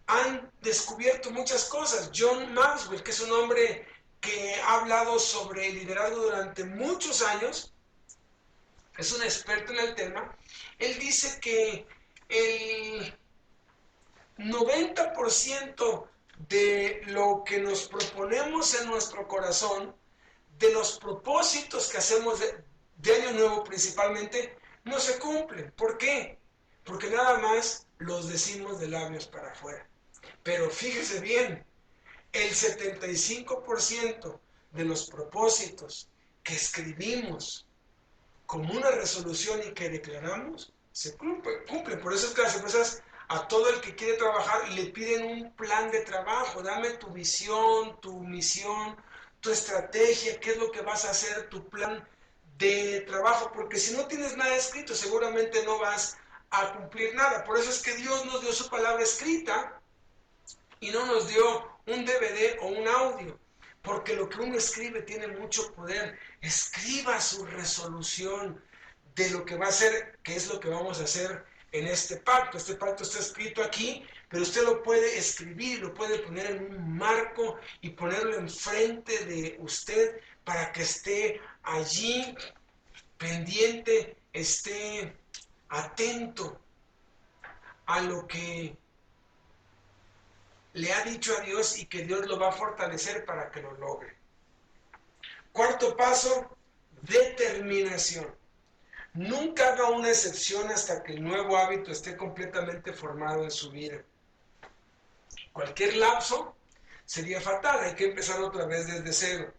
han descubierto muchas cosas. John Maxwell, que es un hombre que ha hablado sobre el liderazgo durante muchos años, es un experto en el tema. Él dice que el 90% de lo que nos proponemos en nuestro corazón, de los propósitos que hacemos de año nuevo principalmente, no se cumplen. ¿Por qué? Porque nada más los decimos de labios para afuera. Pero fíjese bien, el 75% de los propósitos que escribimos como una resolución y que declaramos, se cumplen. Por eso es que las empresas, a todo el que quiere trabajar, le piden un plan de trabajo. Dame tu visión, tu misión, tu estrategia, qué es lo que vas a hacer, tu plan de trabajo, porque si no tienes nada escrito, seguramente no vas a cumplir nada. Por eso es que Dios nos dio su palabra escrita y no nos dio un DVD o un audio, porque lo que uno escribe tiene mucho poder. Escriba su resolución de lo que va a hacer, que es lo que vamos a hacer en este pacto. Este pacto está escrito aquí, pero usted lo puede escribir, lo puede poner en un marco y ponerlo enfrente de usted para que esté allí pendiente, esté atento a lo que le ha dicho a Dios y que Dios lo va a fortalecer para que lo logre. Cuarto paso, determinación. Nunca haga una excepción hasta que el nuevo hábito esté completamente formado en su vida. Cualquier lapso sería fatal, hay que empezar otra vez desde cero.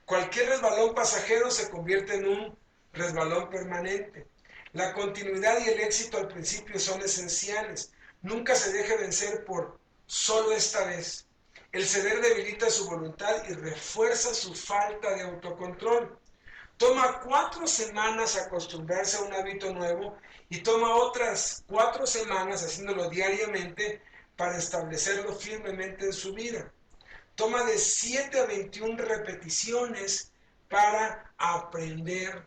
Cualquier resbalón pasajero se convierte en un resbalón permanente. La continuidad y el éxito al principio son esenciales. Nunca se deje vencer por solo esta vez. El ceder debilita su voluntad y refuerza su falta de autocontrol. Toma 4 semanas acostumbrarse a un hábito nuevo y toma otras 4 semanas haciéndolo diariamente para establecerlo firmemente en su vida. Toma de 7 a 21 repeticiones para aprender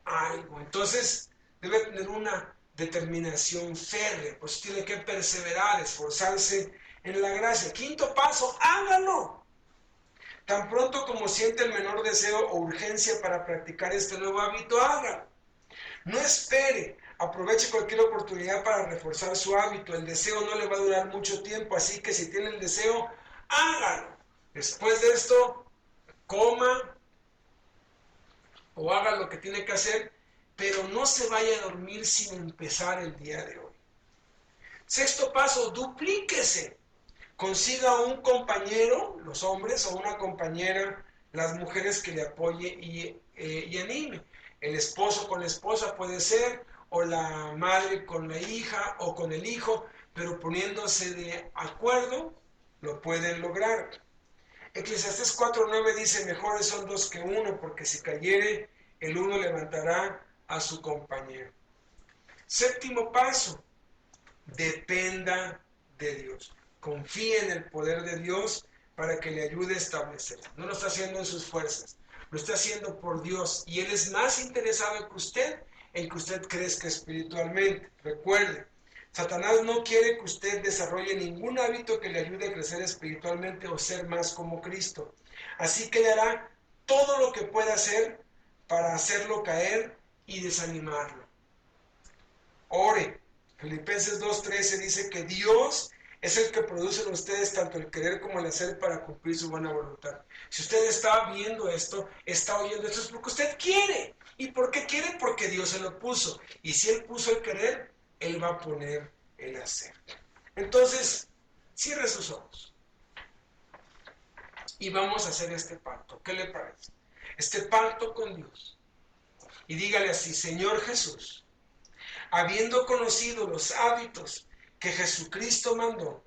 algo. Entonces debe tener una determinación férrea, pues tiene que perseverar, esforzarse en la gracia. Quinto paso, hágalo. Tan pronto como siente el menor deseo o urgencia para practicar este nuevo hábito, hágalo. No espere, aproveche cualquier oportunidad para reforzar su hábito. El deseo no le va a durar mucho tiempo, así que si tiene el deseo, hágalo. Después de esto, coma o haga lo que tiene que hacer, pero no se vaya a dormir sin empezar el día de hoy. Sexto paso, duplíquese. Consiga un compañero, los hombres, o una compañera, las mujeres, que le apoye y anime. El esposo con la esposa puede ser, o la madre con la hija, o con el hijo, pero poniéndose de acuerdo, lo pueden lograr. Eclesiastés 4:9 dice: mejores son 2 que 1, porque si cayere, el uno levantará a su compañero. Séptimo paso, dependa de Dios. Confíe en el poder de Dios para que le ayude a establecer. No lo está haciendo en sus fuerzas, lo está haciendo por Dios, y Él es más interesado en que usted crezca espiritualmente. Recuerde, Satanás no quiere que usted desarrolle ningún hábito que le ayude a crecer espiritualmente o ser más como Cristo. Así que le hará todo lo que pueda hacer para hacerlo caer y desanimarlo. Ore. Filipenses 2:13 dice que Dios es el que produce en ustedes tanto el querer como el hacer para cumplir su buena voluntad. Si usted está viendo esto, está oyendo esto, es porque usted quiere. ¿Y por qué quiere? Porque Dios se lo puso. Y si Él puso el querer, Él va a poner el hacer. Entonces, cierre sus ojos y vamos a hacer este pacto. ¿Qué le parece? Este pacto con Dios. Y dígale así: Señor Jesús, habiendo conocido los hábitos que Jesucristo mandó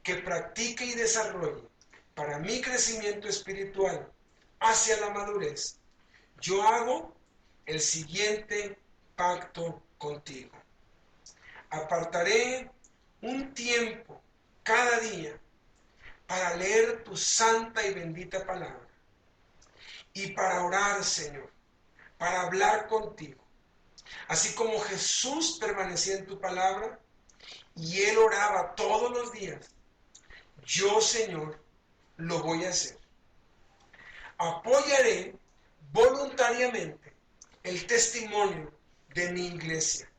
que practique y desarrolle, para mi crecimiento espiritual hacia la madurez, yo hago el siguiente pacto contigo. Apartaré un tiempo cada día para leer tu santa y bendita palabra y para orar, Señor, para hablar contigo. Así como Jesús permanecía en tu palabra y él oraba todos los días, yo, Señor, lo voy a hacer. Apoyaré voluntariamente el testimonio de mi iglesia,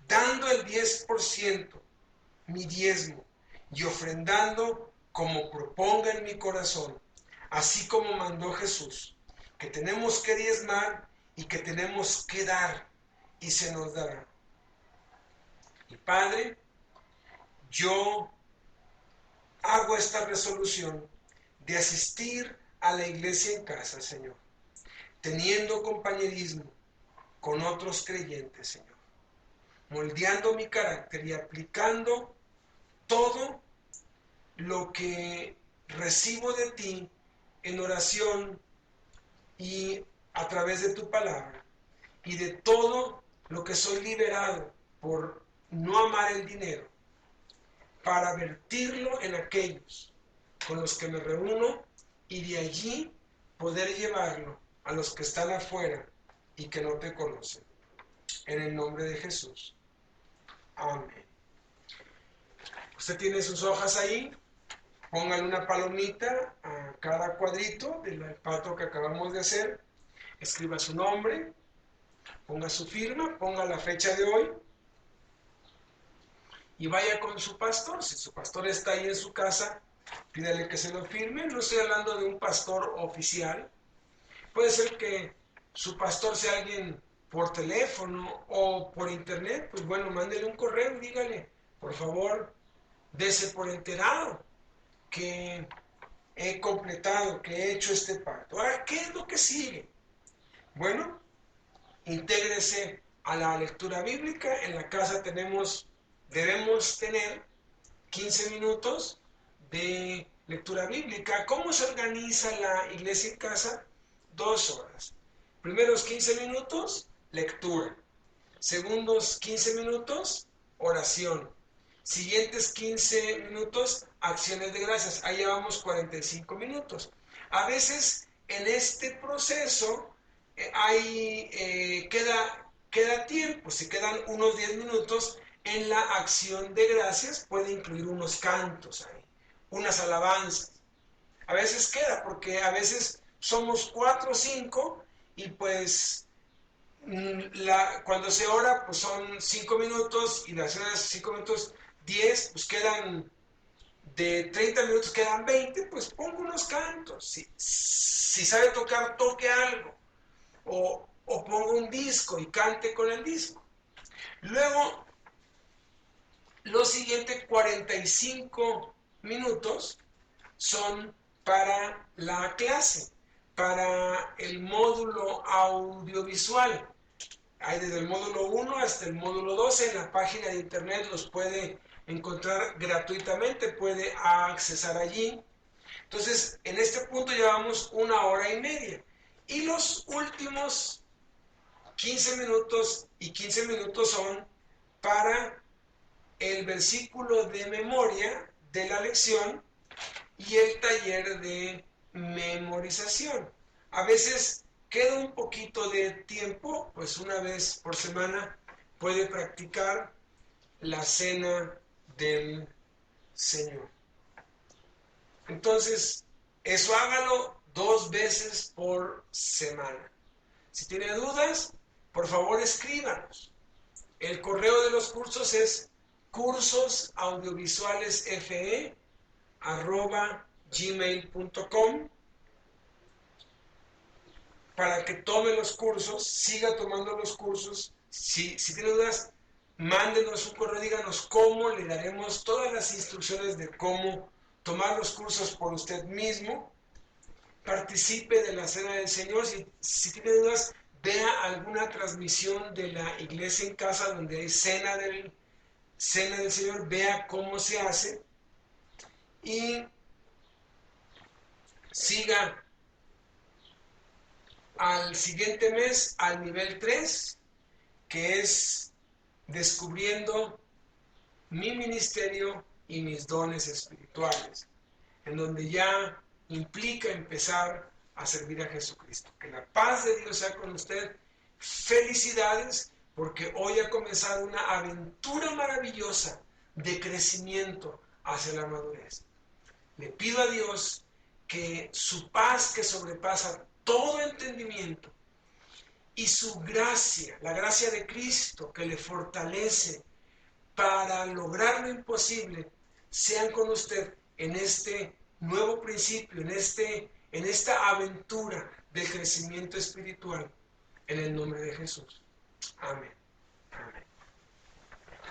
dando el 10%, mi diezmo, y ofrendando como proponga en mi corazón, así como mandó Jesús, que tenemos que diezmar y que tenemos que dar, y se nos dará. Y Padre, yo hago esta resolución de asistir a la iglesia en casa, Señor, teniendo compañerismo con otros creyentes, Señor, moldeando mi carácter y aplicando todo lo que recibo de ti en oración y a través de tu palabra, y de todo lo que soy liberado por no amar el dinero, para vertirlo en aquellos con los que me reúno y de allí poder llevarlo a los que están afuera y que no te conocen. En el nombre de Jesús. Amén. Usted tiene sus hojas ahí. Póngale una palomita a cada cuadrito del pacto que acabamos de hacer. Escriba su nombre. Ponga su firma. Ponga la fecha de hoy. Y vaya con su pastor. Si su pastor está ahí en su casa, pídale que se lo firme. No estoy hablando de un pastor oficial. Puede ser que su pastor sea alguien por teléfono o por internet. Pues bueno, mándele un correo y dígale, por favor, dese por enterado que he completado, que he hecho este pacto. Ahora, ¿qué es lo que sigue? Bueno, intégrese a la lectura bíblica. En la casa debemos tener 15 minutos de lectura bíblica. ¿Cómo se organiza la iglesia en casa? 2 horas. Primeros 15 minutos, lectura. Segundos 15 minutos, oración. Siguientes 15 minutos, acciones de gracias. Ahí llevamos 45 minutos. A veces en este proceso queda tiempo. Si quedan unos 10 minutos, en la acción de gracias puede incluir unos cantos ahí, unas alabanzas. A veces queda, porque a veces somos 4 o 5 y pues cuando se ora pues son 5 minutos y las horas 5 minutos 10, pues quedan de 30 minutos quedan 20, pues pongo unos cantos. Si sabe tocar, toque algo. O pongo un disco y cante con el disco. Luego, los siguientes 45 minutos son para la clase, para el módulo audiovisual. Hay desde el módulo 1 hasta el módulo 12. En la página de internet los puede encontrar gratuitamente, puede accesar allí. Entonces, en este punto llevamos 1 hora y media. Y los últimos 15 minutos y 15 minutos son para el versículo de memoria de la lección y el taller de memorización. A veces queda un poquito de tiempo, pues una vez por semana puede practicar la cena del Señor. Entonces, eso hágalo 2 veces por semana. Si tiene dudas, por favor escríbanos. El correo de los cursos es cursosaudiovisualesfe@gmail.com, para que tome los cursos, siga tomando los cursos. Si tiene dudas, mándenos un correo, díganos cómo, le daremos todas las instrucciones de cómo tomar los cursos por usted mismo. Participe de la cena del Señor. Si tiene dudas, vea alguna transmisión de la iglesia en casa donde hay cena del Señor, vea cómo se hace. Y siga al siguiente mes al nivel 3, que es descubriendo mi ministerio y mis dones espirituales, en donde ya implica empezar a servir a Jesucristo. Que la paz de Dios sea con usted. Felicidades, porque hoy ha comenzado una aventura maravillosa de crecimiento hacia la madurez. Le pido a Dios que su paz, que sobrepasa todo entendimiento, y su gracia, la gracia de Cristo que le fortalece para lograr lo imposible, sean con usted en este nuevo principio, en esta aventura del crecimiento espiritual, en el nombre de Jesús. Amén. Amén.